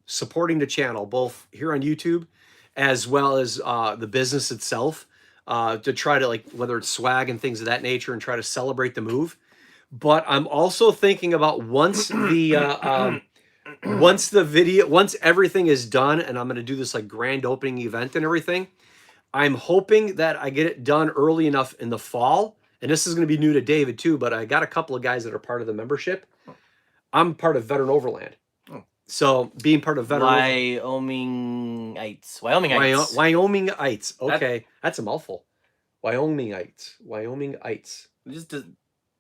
supporting the channel, both here on YouTube as well as the business itself, to try to, like, whether it's swag and things of that nature, and try to celebrate the move. But I'm also thinking about once everything is done, and I'm going to do this like grand opening event and everything, I'm hoping that I get it done early enough in the fall. And this is going to be new to David too, but I got a couple of guys that are part of the membership. I'm part of Veteran Overland. So being part of Veteran Wyomingites. Wyomingites. Okay. That's a mouthful. Wyomingites. It just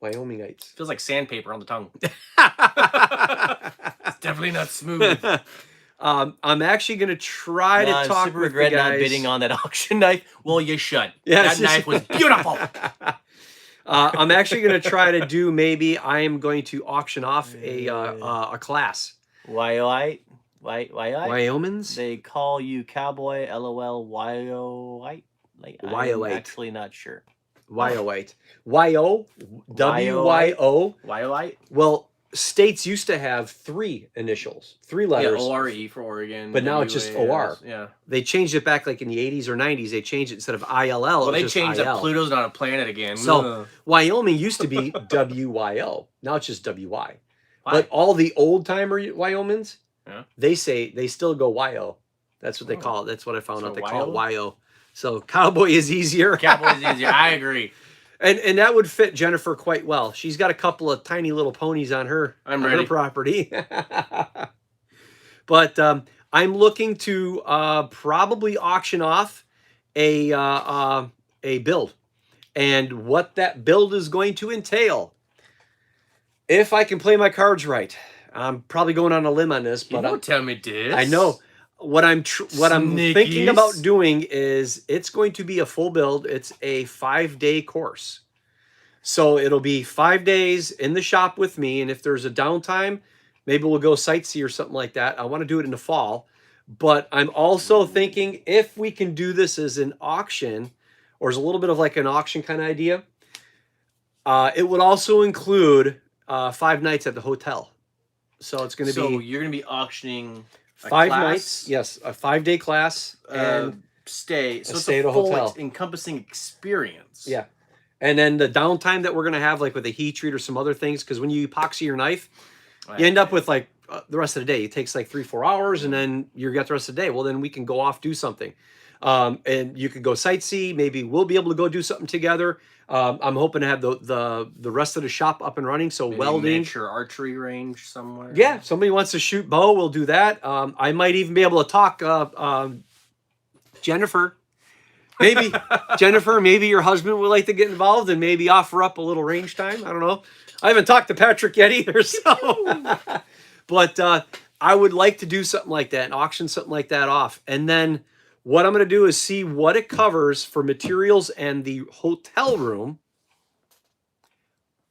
Wyomingites. feels like sandpaper on the tongue. It's definitely not smooth. I'm actually going to try to talk super with the regret guys. not bidding on that auction knife. Well, you should. Yes. That knife was beautiful. I'm actually going to try to do, maybe I am going to auction off a class. Wyomings? They call you cowboy, LOL, Wyomite. Like, I'm Wyomite. actually not sure. Wyomite. W-Y-O. Wyomite? Well, states used to have 3 initials, 3 Yeah, letters. O-R-E for Oregon. But now it's just UAS. O-R. Yeah. They changed it back like in the 80s or 90s. They changed it instead of ILL. Well, they just changed IL. that Pluto's not a planet again. So Wyoming used to be W-Y-O. Now it's just W-Y. Why? But all the old timer Wyomings, Yeah. they still go Y-O. That's what they call it. That's what I found out. They call it Y-O. So cowboy is easier. Cowboy's easier. I agree. And that would fit Jennifer quite well. She's got a couple of tiny little ponies on her property. But I'm looking to probably auction off a build, and what that build is going to entail. If I can play my cards right, I'm probably going on a limb on this, but don't tell me this. I know. What I'm thinking about doing is, it's going to be a full build. It's a 5-day course. So it'll be 5 days in the shop with me. And if there's a downtime, maybe we'll go sightsee or something like that. I want to do it in the fall. But I'm also thinking, if we can do this as an auction, or as a little bit of like an auction kind of idea, it would also include 5 nights at the hotel. So it's going to be... So you're going to be auctioning... 5 nights, yes, a 5-day class, and stay. So it's stay a at a full hotel. encompassing experience. Yeah, and then the downtime that we're gonna have, like with a heat treat or some other things, because when you epoxy your knife, you end up with like the rest of the day. It takes like 3-4 hours, and then you got the rest of the day. Well, then we can go off, do something, and you could go sightsee. Maybe we'll be able to go do something together. I'm hoping to have the rest of the shop up and running. So maybe welding, miniature archery range somewhere. Yeah, somebody wants to shoot bow, we'll do that. I might even be able to talk Jennifer. Maybe Jennifer, maybe your husband would like to get involved and maybe offer up a little range time. I don't know. I haven't talked to Patrick yet either. So, but I would like to do something like that and auction something like that off. And then what I'm going to do is see what it covers for materials and the hotel room.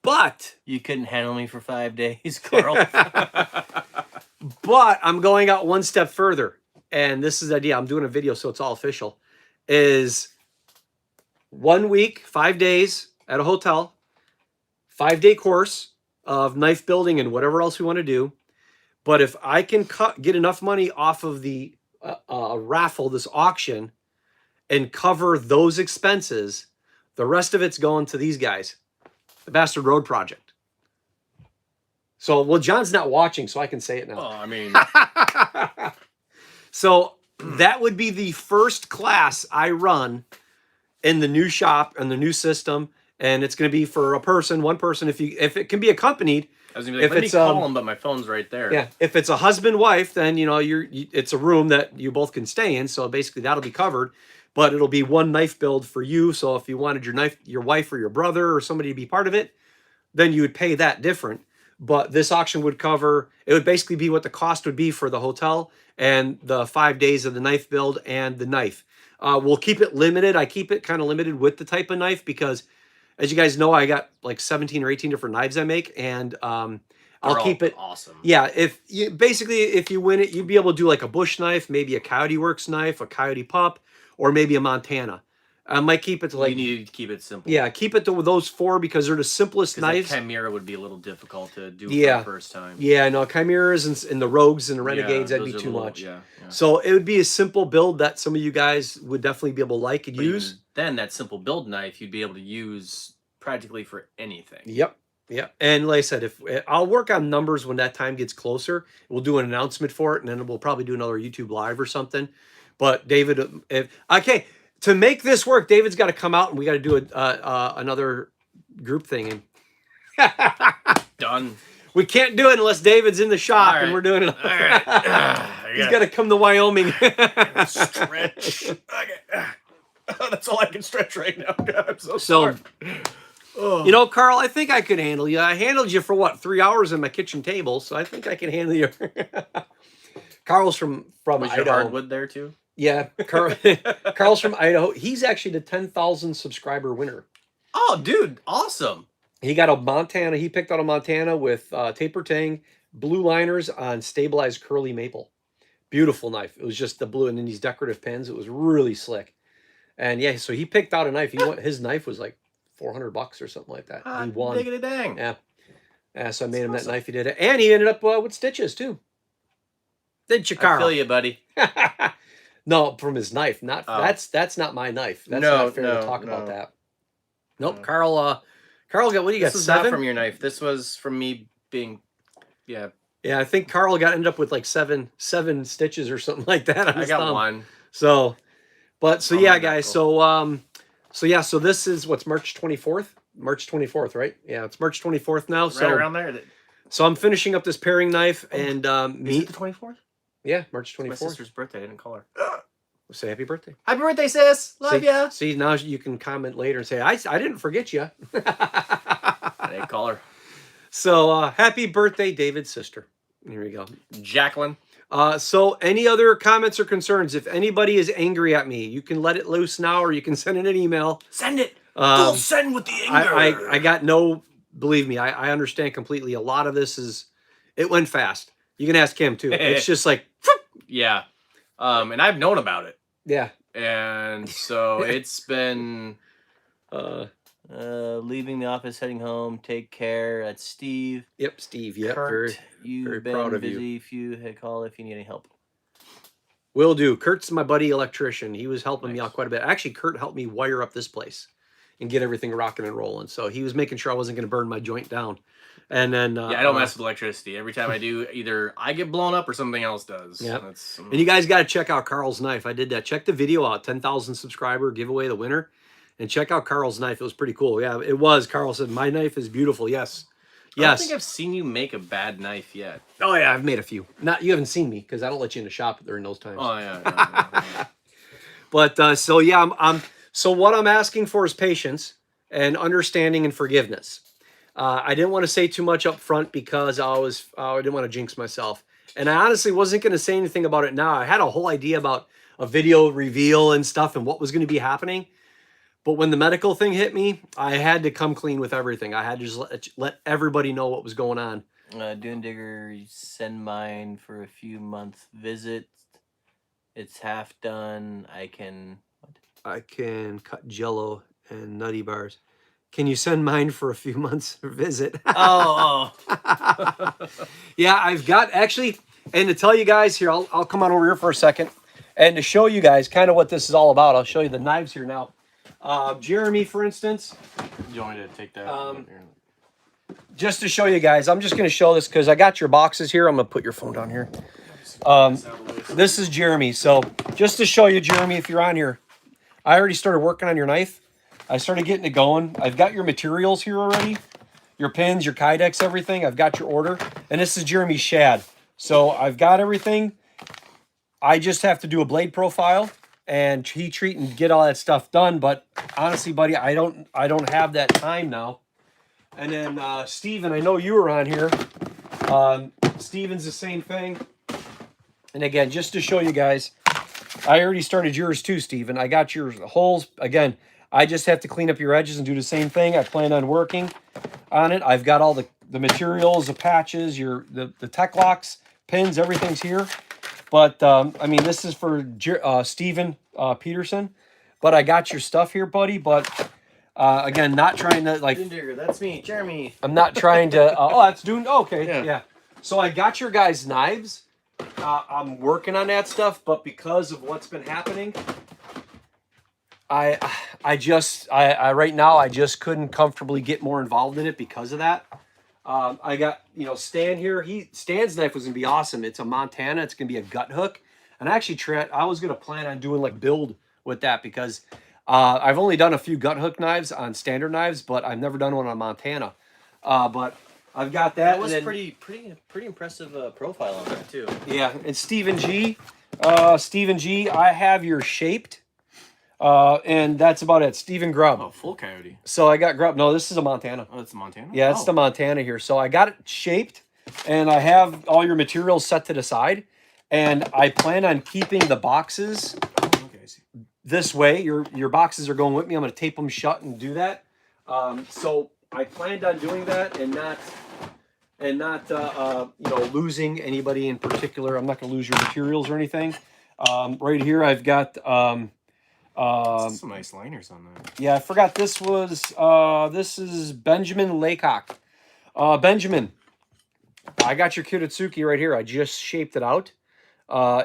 But you couldn't handle me for 5 days, Carl. But I'm going out one step further, and this is the idea. I'm doing a video, so it's all official. Is 1 week, 5 days at a hotel, 5-day course of knife building and whatever else we want to do. But if I can get enough money off of the raffle, this auction, and cover those expenses, the rest of it's going to these guys. The Bastard Road Project. So, well, John's not watching, so I can say it now. Well, I mean... So, that would be the first class I run in the new shop and the new system, and it's going to be for a person, one person. If it can be accompanied. I was going to be like, let me call him, but my phone's right there. Yeah, if it's a husband, wife, then, it's a room that you both can stay in, so basically that'll be covered. But it'll be one knife build for you. So if you wanted your wife or your brother or somebody to be part of it, then you would pay that different. But this auction would cover, it would basically be what the cost would be for the hotel and the 5 days of the knife build and the knife. We'll keep it limited. I keep it kind of limited with the type of knife because, as you guys know, I got like 17 or 18 different knives I make, and I'll keep it awesome. Yeah, if you win it, you'd be able to do like a bush knife, maybe a Coyote Works knife, a Coyote Pup, or maybe a Montana. I might keep it to like... You need to keep it simple. Yeah, keep it to those 4 because they're the simplest knives. Like Chimera would be a little difficult to do for the first time. Yeah, no, Chimeras and the Rogues and the Renegades, that'd be too much. Yeah. So it would be a simple build that some of you guys would definitely be able to like and use. Then that simple build knife you'd be able to use practically for anything. Yep. Yeah, and like I said, if I'll work on numbers when that time gets closer, we'll do an announcement for it, and then we'll probably do another YouTube live or something. But David, to make this work, David's got to come out, and we got to do another group thing. And done. We can't do it unless David's in the shop and we're doing it. All right. He's got to come to Wyoming. Stretch. Okay. That's all I can stretch right now. God, I'm so So, sorry. Oh. you know, Carl, I think I could handle you. I handled you for what, 3 hours in my kitchen table, so I think I can handle you. Carl's from Was your Idaho. hardwood there too? Yeah, Carl's from Idaho. He's actually the 10,000 subscriber winner. Oh, dude, awesome. He got a Montana. He picked out a Montana with taper tang, blue liners on stabilized curly maple. Beautiful knife. It was just the blue and then these decorative pins. It was really slick. And yeah, so he picked out a knife. His knife was like $400 or something like that. He won. Diggity dang. Yeah. So I made him that knife. He did it, and he ended up with stitches too. Did you, Carl? I feel you, buddy. No, from his knife. Not that's not my knife. That's not fair to talk about that. Nope, Carl. Carl got what do you got? This was 7 not from your knife. This was from me being, yeah. Yeah, I think Carl ended up with like seven stitches or something like that. On his I got thumb. 1. So, so On yeah, my guys. knuckle. So this is what's March 24th. March 24th, right? Yeah, it's March 24th now. Right around there. So I'm finishing up this paring knife and Is it the 24th? Yeah, March 24th. My sister's birthday. I didn't call her. Say happy birthday. Happy birthday, sis. Love ya. See, now you can comment later and say, I didn't forget you. I didn't call her. So happy birthday, David's sister. Here we go. Jacqueline. So any other comments or concerns? If anybody is angry at me, you can let it loose now or you can send it an email. Send it. Full send with the anger. I got no, believe me, I understand completely. A lot of this it went fast. You can ask him too. It's just like, yeah. And I've known about it. Yeah. And so it's been leaving the office, heading home. Take care. That's Steve. Yep, Steve. Yep. Kurt, very you've been proud of busy. you. If you call if you need any help. Will do. Kurt's my buddy electrician. He was helping me Nice. out quite a bit. Actually, Kurt helped me wire up this place and get everything rocking and rolling. So he was making sure I wasn't going to burn my joint down. And then Yeah, I don't mess with electricity. Every time I do, either I get blown up or something else does. Yeah. That's, And you guys got to check out Carl's knife. I did that. Check the video out. 10,000 subscriber giveaway, the winner. And check out Carl's knife. It was pretty cool. Yeah, it was. Carl said, my knife is beautiful. Yes. I don't think I've seen you make a bad knife yet. Oh, yeah, I've made a few. You haven't seen me because I don't let you in the shop during those times. Oh, yeah. But so, yeah, so what I'm asking for is patience and understanding and forgiveness. I didn't want to say too much up front because I didn't want to jinx myself. And I honestly wasn't going to say anything about it now. I had a whole idea about a video reveal and stuff and what was going to be happening. But when the medical thing hit me, I had to come clean with everything. I had to just let everybody know what was going on. Dune Digger, send mine for a few months visit. It's half done. I can cut Jello and Nutty Bars. Can you send mine for a few months visit? Oh. Yeah, I've got actually, and to tell you guys here, I'll come on over here for a second, and to show you guys kind of what this is all about. I'll show you the knives here now. Jeremy, for instance. Do you want me to take that? Just to show you guys, I'm just going to show this because I got your boxes here. I'm going to put your phone down here. This is Jeremy. So just to show you, Jeremy, if you're on here, I already started working on your knife. I started getting it going. I've got your materials here already. Your pins, your Kydex, everything. I've got your order. And this is Jeremy's shad. So I've got everything. I just have to do a blade profile and heat treat and get all that stuff done. But honestly, buddy, I don't have that time now. And then Steven, I know you were on here. Steven's the same thing. And again, just to show you guys, I already started yours too, Steven. I got your holes. Again, I just have to clean up your edges and do the same thing. I plan on working on it. I've got all the materials, the patches, the tech locks, pins, everything's here. But, I mean, this is for Steven Peterson. But I got your stuff here, buddy. But, again, not trying to, like... Dune Digger, that's me, Jeremy. I'm not trying to... oh, that's Dune. Oh, okay, yeah. So I got your guys' knives. I'm working on that stuff. But because of what's been happening... I right now I just couldn't comfortably get more involved in it because of that. I got, Stan here. Stan's knife was gonna be awesome. It's a Montana. It's gonna be a gut hook. And actually, I was gonna plan on doing like build with that because I've only done a few gut hook knives on standard knives, but I've never done one on Montana. But I've got that. That was pretty impressive profile on that too. Yeah, and Stephen G, I have your shaped. And that's about it. Stephen Grubb. Oh, full coyote. So I got Grubb. No, this is a Montana. Oh, it's Montana? Yeah, it's the Montana here. So I got it shaped, and I have all your materials set to the side, and I plan on keeping the boxes Okay, I see. this way. Your boxes are going with me. I'm going to tape them shut and do that. So I planned on doing that and not losing anybody in particular. I'm not going to lose your materials or anything. Right here I've got some nice liners on that. yeah, I forgot this is Benjamin Laycock. Benjamin, I got your Kiritsuki right here. I just shaped it out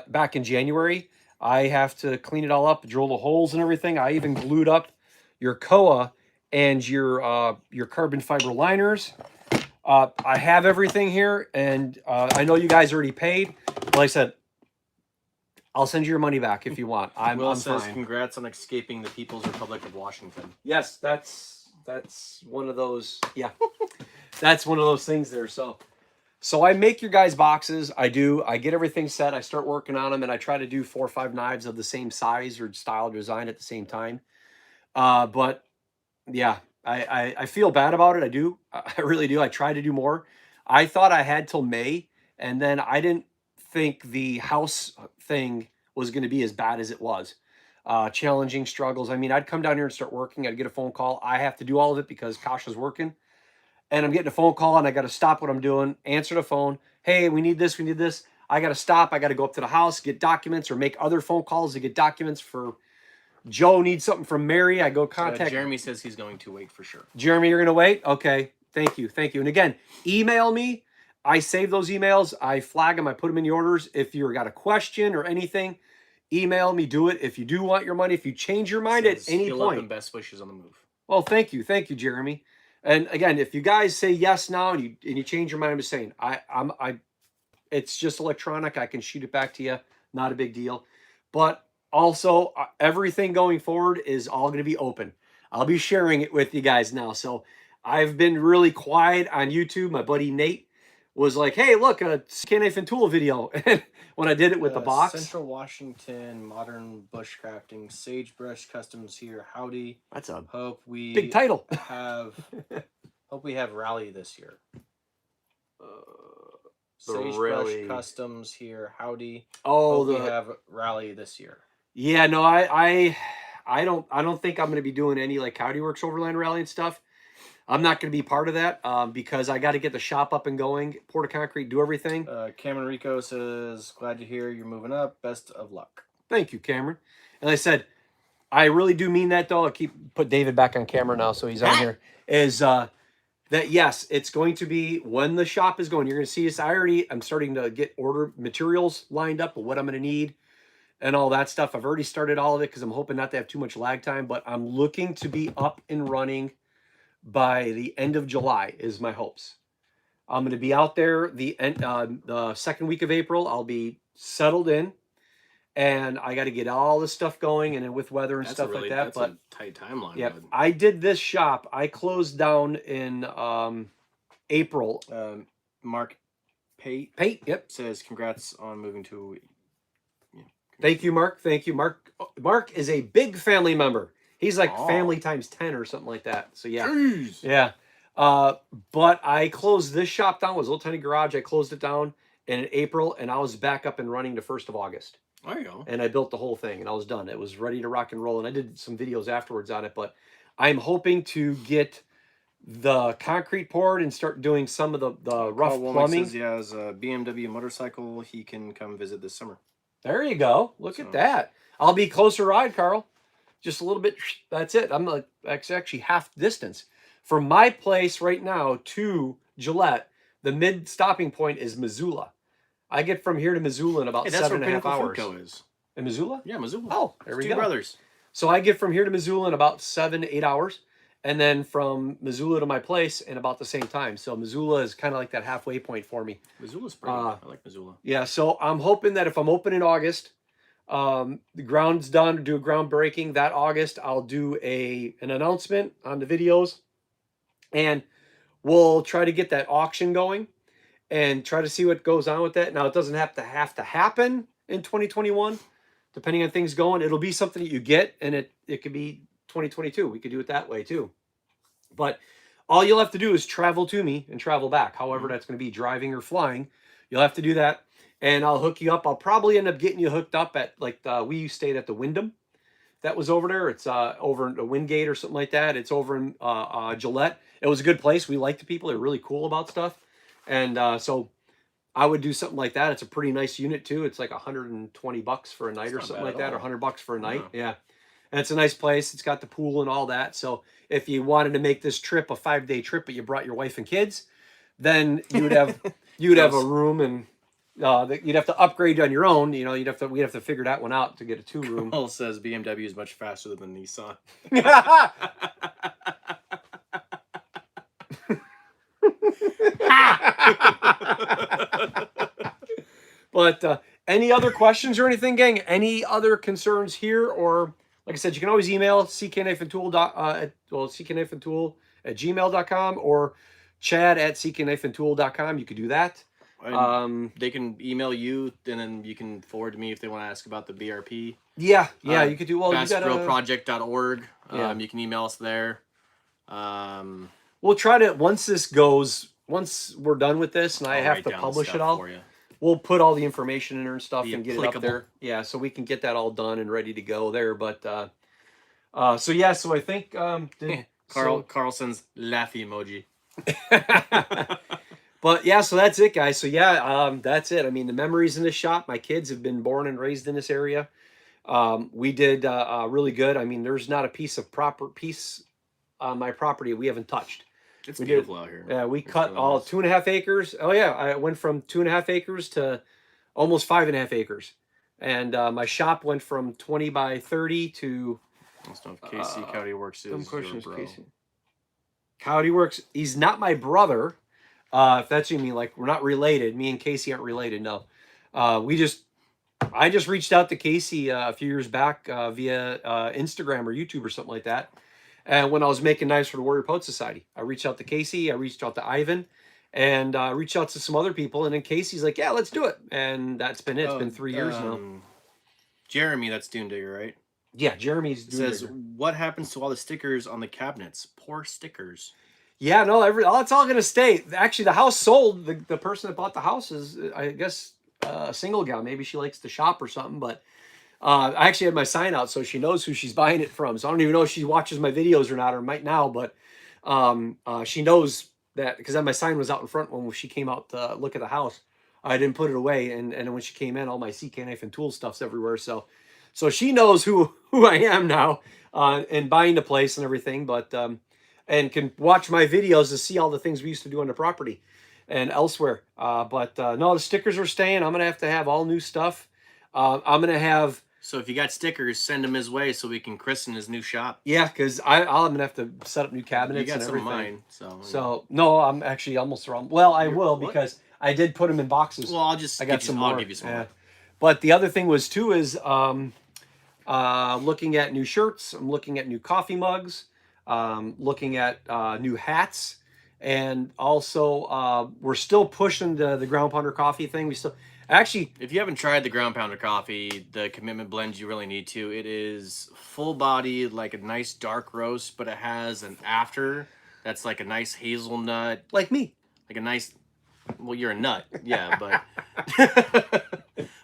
back in January. I have to clean it all up, drill the holes and everything. I even glued up your koa and your carbon fiber liners. I have everything here, and I know you guys already paid. Like I said, I'll send you your money back if you want. Will I'm says, fine. congrats on escaping the People's Republic of Washington. Yes, that's one of those. Yeah, that's one of those things there. So I make your guys' boxes. I do. I get everything set. I start working on them, and I try to do 4 or 5 knives of the same size or style or design at the same time. But yeah, I feel bad about it. I do. I really do. I try to do more. I thought I had till May, and then I didn't think the house thing was going to be as bad as it was. Challenging struggles. I mean, I'd come down here and start working. I'd get a phone call. I have to do all of it because Kasha's working. And I'm getting a phone call and I got to stop what I'm doing, answer the phone. Hey, we need this, we need this. I got to stop. I got to go up to the house, get documents or make other phone calls to get documents for Joe needs something from Mary. I go contact. Jeremy says he's going to wait for sure. Jeremy, you're going to wait? Okay. Thank you. Thank you. And again, email me. I save those emails. I flag them. I put them in the orders. If you've got a question or anything, email me. Do it. If you do want your money, if you change your mind at any heal up point. and best wishes on the move. Well, thank you. Thank you, Jeremy. And again, if you guys say yes now and you change your mind, I'm just saying, it's just electronic. I can shoot it back to you. Not a big deal. But also, everything going forward is all going to be open. I'll be sharing it with you guys now. So I've been really quiet on YouTube. My buddy Nate was like, hey, look, a skin knife and tool video. And when I did it with the box. Central Washington, modern bushcrafting, sagebrush customs here. Howdy. That's a hope we big title. Hope we have rally this year. Really? Sagebrush customs here. Howdy. Oh, hope we have rally this year. Yeah, no, I don't think I'm going to be doing any like Coyote Works Overland Rally and stuff. I'm not going to be part of that because I got to get the shop up and going, pour the concrete, do everything. Cameron Rico says, glad to hear you're moving up. Best of luck. Thank you, Cameron. And I said, I really do mean that, though. I put David back on camera now, so he's on here. Is that, yes, it's going to be when the shop is going. You're going to see us. I'm starting to get order materials lined up of what I'm going to need and all that stuff. I've already started all of it because I'm hoping not to have too much lag time, but I'm looking to be up and running by the end of July is my hopes. I'm going to be out there the second week of April. I'll be settled in, and I got to get all this stuff going, and then with weather and stuff like that. That's but a tight timeline. Yeah, I did this shop. I closed down in April. Mark Pate. Yep. Says congrats on moving to. Yeah, thank you, Mark. Thank you, Mark. Mark is a big family member. He's like family times 10 or something like that. So yeah. Jeez. Yeah. But I closed this shop down. It was a little tiny garage. I closed it down in April, and I was back up and running the 1st of August. There you go. And I built the whole thing, and I was done. It was ready to rock and roll, and I did some videos afterwards on it. But I'm hoping to get the concrete poured and start doing some of the rough plumbing. Says he has a BMW motorcycle. He can come visit this summer. There you go. Look at that. I'll be closer ride, Carl. Just a little bit. That's it. I'm like, that's actually half distance. From my place right now to Gillette, the mid stopping point is Missoula. I get from here to Missoula in about 7.5 hours. Is. In Missoula? Yeah, Missoula. Oh, there we go. Two brothers. So I get from here to Missoula in about 7 to 8 hours. And then from Missoula to my place in about the same time. So Missoula is kind of like that halfway point for me. Missoula's pretty. I like Missoula. Yeah, so I'm hoping that if I'm open in August, the ground's done to do a groundbreaking that August, I'll do an announcement on the videos, and we'll try to get that auction going and try to see what goes on with that. Now, it doesn't have to happen in 2021, depending on things going. It'll be something that you get, and it could be 2022. We could do it that way too. But all you'll have to do is travel to me and travel back. However, that's going to be driving or flying. You'll have to do that, and I'll hook you up. I'll probably end up getting you hooked up at we stayed at the Wyndham. That was over there. It's over in the Wingate or something like that. It's over in Gillette. It was a good place. We liked the people. They're really cool about stuff, and so I would do something like that. It's a pretty nice unit too. It's like $120 for a night or something like that, or $100 for a night. Yeah. And it's a nice place. It's got the pool and all that. So if you wanted to make this trip a 5-day trip, but you brought your wife and kids, then you would have have a room, and you'd have to upgrade on your own. You know, we'd have to figure that one out to get a 2-room. Carl says BMW is much faster than Nissan. But any other questions or anything, gang? Any other concerns here? Or like I said, you can always email ck-tool at gmail.com or Chad at ck-tool.com. You could do that. They can email you, and then you can forward to me if they want to ask about the BRP. Yeah, you could do. Well, BassProProject.org. Yeah. You can email us there. We'll try to, once we're done with this, and I have to publish it all, we'll put all the information in there and stuff and get it up there. Yeah, so we can get that all done and ready to go there. But so I think Carl sends laughy emoji. But yeah, so that's it, guys. So yeah, that's it. I mean, the memories in this shop. My kids have been born and raised in this area. We did really good. I mean, there's not a piece on my property we haven't touched. It's beautiful out here. Yeah, we cut all 2.5 acres. Oh yeah, I went from 2.5 acres to almost 5.5 acres, and my shop went from 20 by 30 to. That's not Casey Cowdy Works is your bro. Cowdy Works. He's not my brother. If that's what you mean, like we're not related. Me and Casey aren't related. No, I just reached out to Casey a few years back via Instagram or YouTube or something like that. And when I was making knives for the Warrior Poet Society, I reached out to Casey, I reached out to Ivan, and reached out to some other people. And then Casey's like, yeah, let's do it. And that's been it. It's been 3 years now. Jeremy, that's Dune Digger, right? Yeah, Jeremy's Dune says, Digger. What happens to all the stickers on the cabinets? Poor stickers. Yeah, no, it's all going to stay. Actually, the house sold. The person that bought the house is, I guess, a single gal. Maybe she likes to shop or something, but I actually had my sign out so she knows who she's buying it from. So I don't even know if she watches my videos or not, or might now, but she knows that because my sign was out in front when she came out to look at the house. I didn't put it away, and when she came in, all my CK knife and tool stuff's everywhere. So she knows who I am now, and buying the place and everything, but and can watch my videos to see all the things we used to do on the property and elsewhere. But no, the stickers are staying. I'm gonna have all new stuff. I'm gonna have. So if you got stickers, send them his way so we can christen his new shop. Yeah, because I'm gonna have to set up new cabinets. You got and some everything. of mine, so no, I'm actually almost wrong. Well, I will because I did put them in boxes. Well, I'll give you some more. But the other thing was too is looking at new shirts. I'm looking at new coffee mugs. Looking at new hats, and also we're still pushing the Ground Pounder coffee thing. We still. Actually, if you haven't tried the Ground Pounder coffee, the commitment blend, you really need to. It is full body, like a nice dark roast, but it has an after that's like a nice hazelnut. Like me. Like a nice, well, you're a nut. Yeah, but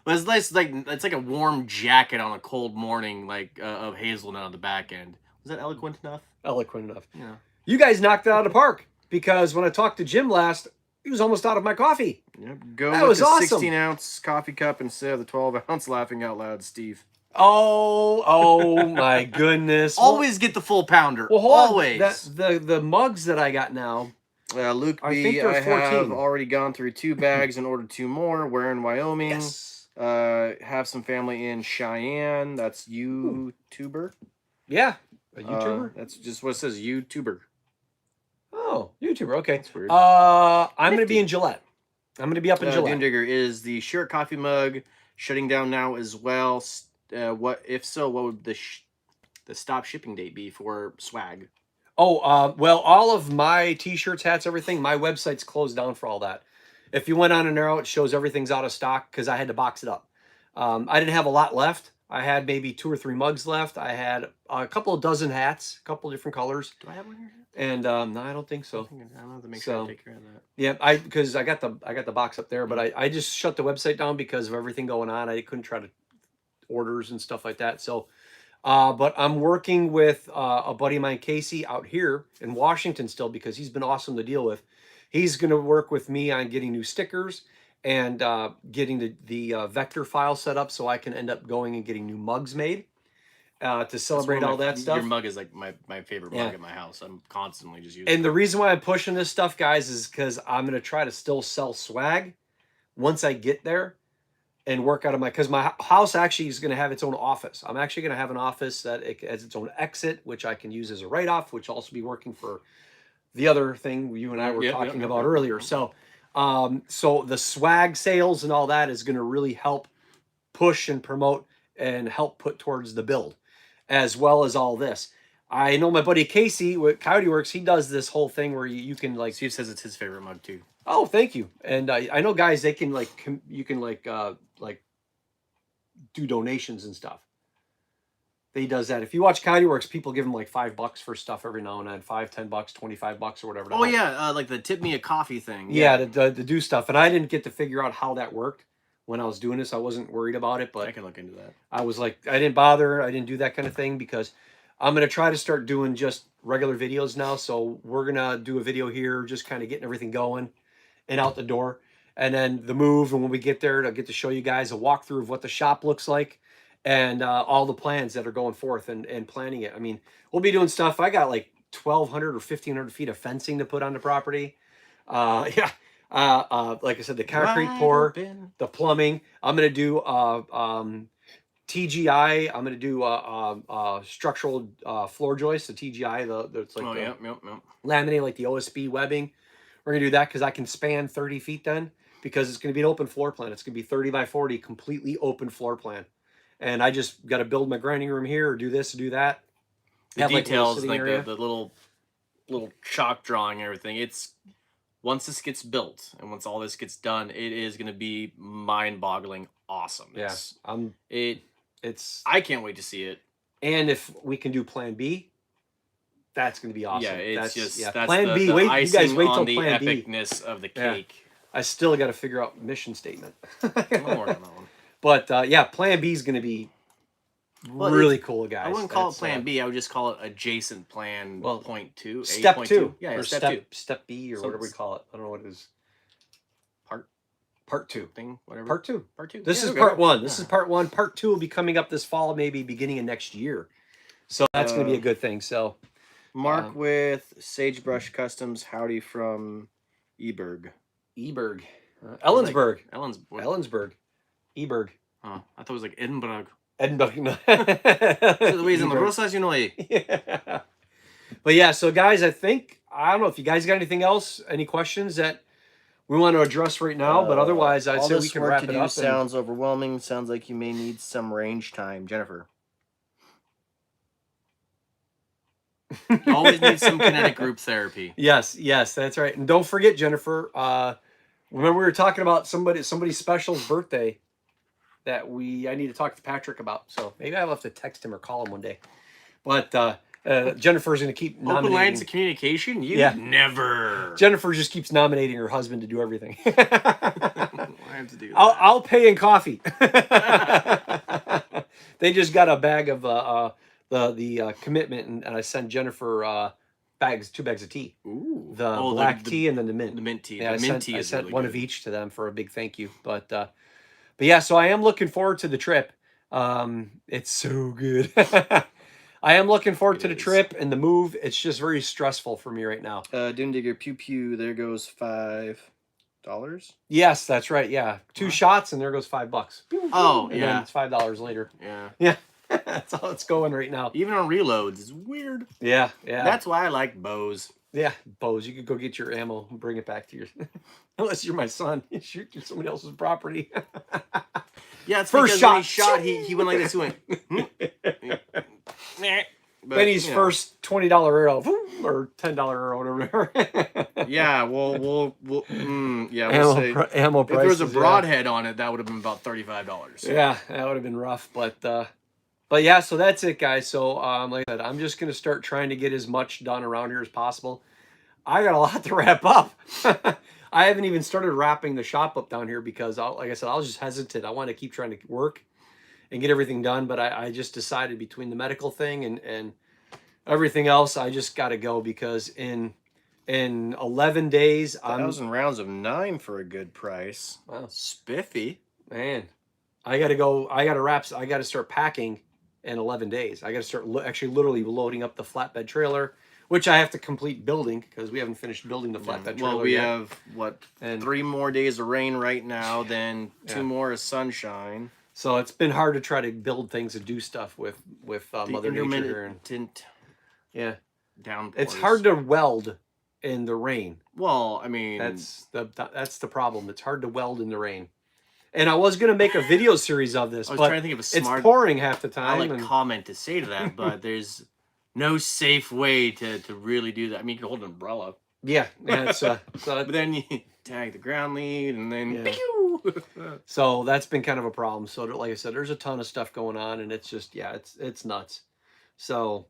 but it's nice, like it's like a warm jacket on a cold morning, like of hazelnut on the back end. Was that eloquent enough? Eloquent enough. Yeah. You guys knocked it out of the park because when I talked to Jim last, he was almost out of my coffee. Yep. Go that with was the awesome. 16-ounce coffee cup instead of the 12-ounce. Laughing out loud, Steve. Oh my goodness! Always get the full pounder. Well, always. The mugs that I got now. Luke I B, think they're 14. have already gone through 2 bags and ordered 2 more. We're in Wyoming. Yes. Have some family in Cheyenne. That's YouTuber. Yeah. A YouTuber? That's just what it says, YouTuber. Oh, YouTuber. Okay. That's weird. I'm going to be in Gillette. I'm going to be up in Gillette. Dune Digger, is the shirt coffee mug shutting down now as well? What if so? What would the stop shipping date be for swag? Oh, well, all of my T-shirts, hats, everything. My website's closed down for all that. If you went on an arrow, it shows everything's out of stock because I had to box it up. I didn't have a lot left. I had maybe 2 or 3 mugs left. I had a couple of dozen hats, a couple of different colors. Do I have one here? And no, I don't think so. I don't have to make sure I So take care of that. yeah, because I got the box up there, but I just shut the website down because of everything going on. I couldn't try to orders and stuff like that. So, but I'm working with a buddy of mine, Casey, out here in Washington still because he's been awesome to deal with. He's going to work with me on getting new stickers and getting the vector file set up so I can end up going and getting new mugs made to celebrate all that stuff. Your mug is like my favorite mug at my house. I'm constantly just using it. And the reason why I'm pushing this stuff, guys, is because I'm going to try to still sell swag once I get there and work out of because my house actually is going to have its own office. I'm actually going to have an office that it has its own exit, which I can use as a write-off, which will also be working for the other thing you and I were talking about earlier. So, so the swag sales and all that is going to really help push and promote and help put towards the build, as well as all this. I know my buddy Casey with Coyote Works, he does this whole thing where you can like. Steve says it's his favorite mug too. Oh, thank you. And I know guys, they can like you can like do donations and stuff. He does that. If you watch Coyote Works, people give him like $5 for stuff every now and then, $5, $10, $25 or whatever. Oh yeah, like the tip me a coffee thing. Yeah, to do stuff. And I didn't get to figure out how that worked when I was doing this. I wasn't worried about it, but I can look into that. I was like, I didn't bother. I didn't do that kind of thing because I'm going to try to start doing just regular videos now. So we're going to do a video here, just kind of getting everything going and out the door. And then the move. And when we get there, I'll get to show you guys a walkthrough of what the shop looks like and all the plans that are going forth and planning it. I mean, we'll be doing stuff. I got like 1,200 or 1,500 feet of fencing to put on the property. Like I said, the concrete pour, the plumbing. I'm going to do TGI. I'm going to do structural floor joists, the TGI. It's like laminate like the OSB webbing. We're going to do that because I can span 30 feet then because it's going to be an open floor plan. It's going to be 30 by 40, completely open floor plan. And I just got to build my grinding room here or do this or do that. The details, like the little chalk drawing and everything. It's once this gets built and once all this gets done, it is going to be mind-boggling awesome. Yeah, I can't wait to see it. And if we can do Plan B, that's going to be awesome. Yeah, that's Plan B. Wait, you guys wait till Plan B. The epicness of the cake. Yeah. I still got to figure out mission statement. But Plan B is going to be really cool, guys. I wouldn't call it Plan B. I would just call it adjacent plan. Point 2. Step 2. Yeah, or step B or whatever we call it. I don't know what it is. Part 2 thing, whatever. Part 2. This is okay. part 1. This is part 1. Part 2 will be coming up this fall, maybe beginning of next year. So that's going to be a good thing. So, Mark with Sagebrush Customs. Howdy from Eberg. Ellensburg. Eberg. Oh, I thought it was like Edinburgh. Edinburgh. Yeah. But yeah, so guys, I don't know if you guys got anything else, any questions that we want to address right now, but otherwise I'd say we can wrap it up. Sounds overwhelming. Sounds like you may need some range time. Jennifer. Always need some kinetic group therapy. Yes, that's right. And don't forget, Jennifer, remember we were talking about somebody's special's birthday that I need to talk to Patrick about. So maybe I'll have to text him or call him one day. But Jennifer's going to keep nominating. Open lines of communication? Never. Jennifer just keeps nominating her husband to do everything. I have to do that. I'll pay in coffee. They just got a bag of the commitment, and I sent Jennifer 2 bags of tea. Ooh. The black tea and then the mint. The mint tea. Yeah, the mint tea I is sent really one good. of each to them for a big thank you. But yeah, so I am looking forward to the trip. It's so good. I am looking forward to the trip and the move. It's just very stressful for me right now. Dune Digger Pew Pew. There goes $5. Yes, that's right. Yeah, 2 shots and there goes $5. Oh, and then it's $5 later. Yeah. That's all it's going right now. Even on reloads, it's weird. Yeah. That's why I like bows. Yeah, bows. You could go get your ammo and bring it back to your... Unless you're my son. You shoot somebody else's property. Yeah, it's first because shot. when he shot, he went like this. He went... Benny's first $20 arrow or $10 arrow, whatever. Yeah, we'll say ammo if there was a broadhead on it, that would have been about $35. Yeah, that would have been rough, but But yeah, so that's it, guys. So like I said, I'm just gonna start trying to get as much done around here as possible. I got a lot to wrap up. I haven't even started wrapping the shop up down here because, like I said, I was just hesitant. I want to keep trying to work and get everything done, but I just decided between the medical thing and everything else, I just got to go because in 11 days, I'm 1,000 rounds of 9 for a good price. Wow. Spiffy. Man, I got to go. I got to wrap. I got to start packing in 11 days. I got to start actually literally loading up the flatbed trailer, which I have to complete building because we haven't finished building the flatbed trailer Well, we yet. have, what, 3 more days of rain right now, then 2 more of sunshine. So it's been hard to try to build things and do stuff with Mother Nature here. Intermittent Yeah. downpours. It's hard to weld in the rain. Well, I mean... That's the problem. It's hard to weld in the rain. And I was going to make a video series of this, I was but trying to think of a smart... it's pouring half the time. I like comment to say to that, but there's no safe way to really do that. I mean, you can hold an umbrella. Yeah. It's, but then you tag the ground lead, and then... Yeah. So that's been kind of a problem. So like I said, there's a ton of stuff going on, and it's just, yeah, it's nuts. So,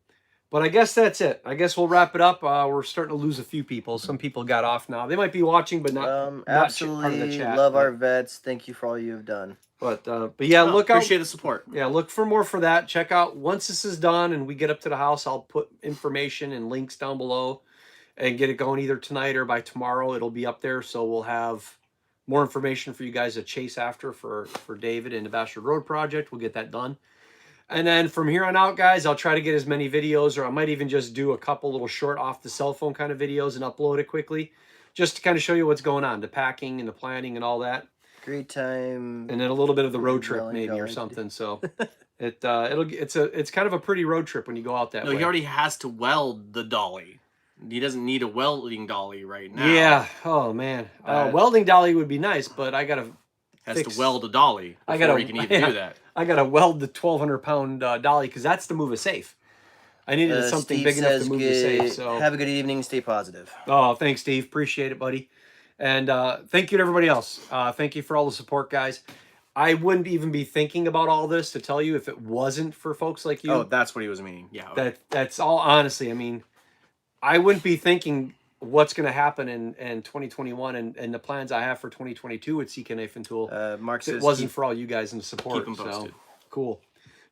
but I guess that's it. I guess we'll wrap it up. We're starting to lose a few people. Some people got off now. They might be watching, but not absolutely part of the chat. Love our vets. Thank you for all you have done. But yeah, look out. Appreciate the support. Yeah, look for more for that. Check out once this is done and we get up to the house. I'll put information and links down below and get it going either tonight or by tomorrow. It'll be up there, so we'll have more information for you guys to chase after for David and the Bastard Road project. We'll get that done. And then from here on out, guys, I'll try to get as many videos, or I might even just do a couple little short off the cell phone kind of videos and upload it quickly, just to kind of show you what's going on, the packing and the planning and all that. Great time. And then a little bit of the road trip maybe or something. So it's kind of a pretty road trip when you go out that way. He already has to weld the dolly. He doesn't need a welding dolly right now. Yeah. Oh man. Welding dolly would be nice, but I gotta to weld a dolly before he can even do that. I gotta weld the 1,200-pound dolly because that's to move a safe. I needed something Steve big enough to move the safe. So have a good evening. Stay positive. Oh, thanks, Steve. Appreciate it, buddy. And thank you to everybody else. Thank you for all the support, guys. I wouldn't even be thinking about all this to tell you if it wasn't for folks like you. Oh, that's what he was meaning. Yeah. That's all. Honestly, I mean, I wouldn't be thinking what's going to happen in 2021 and the plans I have for 2022 with Seek and Nathan Tool. Mark says it wasn't for all you guys in the support. Keep them posted. So cool.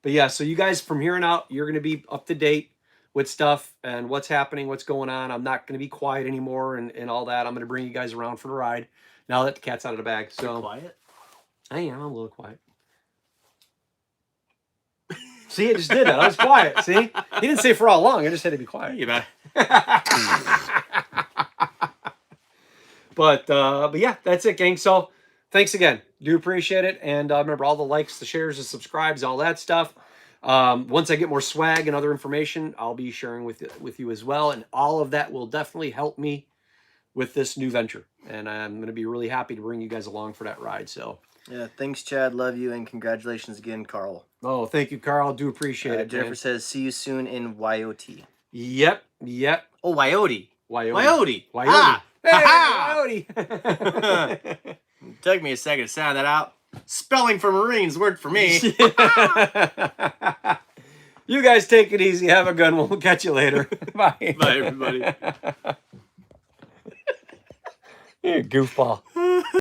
But yeah, so you guys from here on out, you're going to be up to date with stuff and what's happening, what's going on. I'm not going to be quiet anymore and all that. I'm going to bring you guys around for the ride now that the cat's out of the bag. So you're quiet? I am. I'm a little quiet. See, it just did that. I was quiet. See? He didn't say for how long. I just had to be quiet. You bet. But yeah, that's it, gang. So thanks again. Do appreciate it. And remember, all the likes, the shares, the subscribes, all that stuff. Once I get more swag and other information, I'll be sharing with you as well. And all of that will definitely help me with this new venture. And I'm going to be really happy to bring you guys along for that ride. So yeah, thanks, Chad. Love you. And congratulations again, Carl. Oh, thank you, Carl. Do appreciate it. Jennifer says, see you soon in YOT. Yep. Oh, Wyote. Wyote. Ah! Hey, Wyote. Took me a second to sound that out. Spelling for Marines worked for me. You guys take it easy. Have a good one. We'll catch you later. Bye. Bye, everybody. You goofball.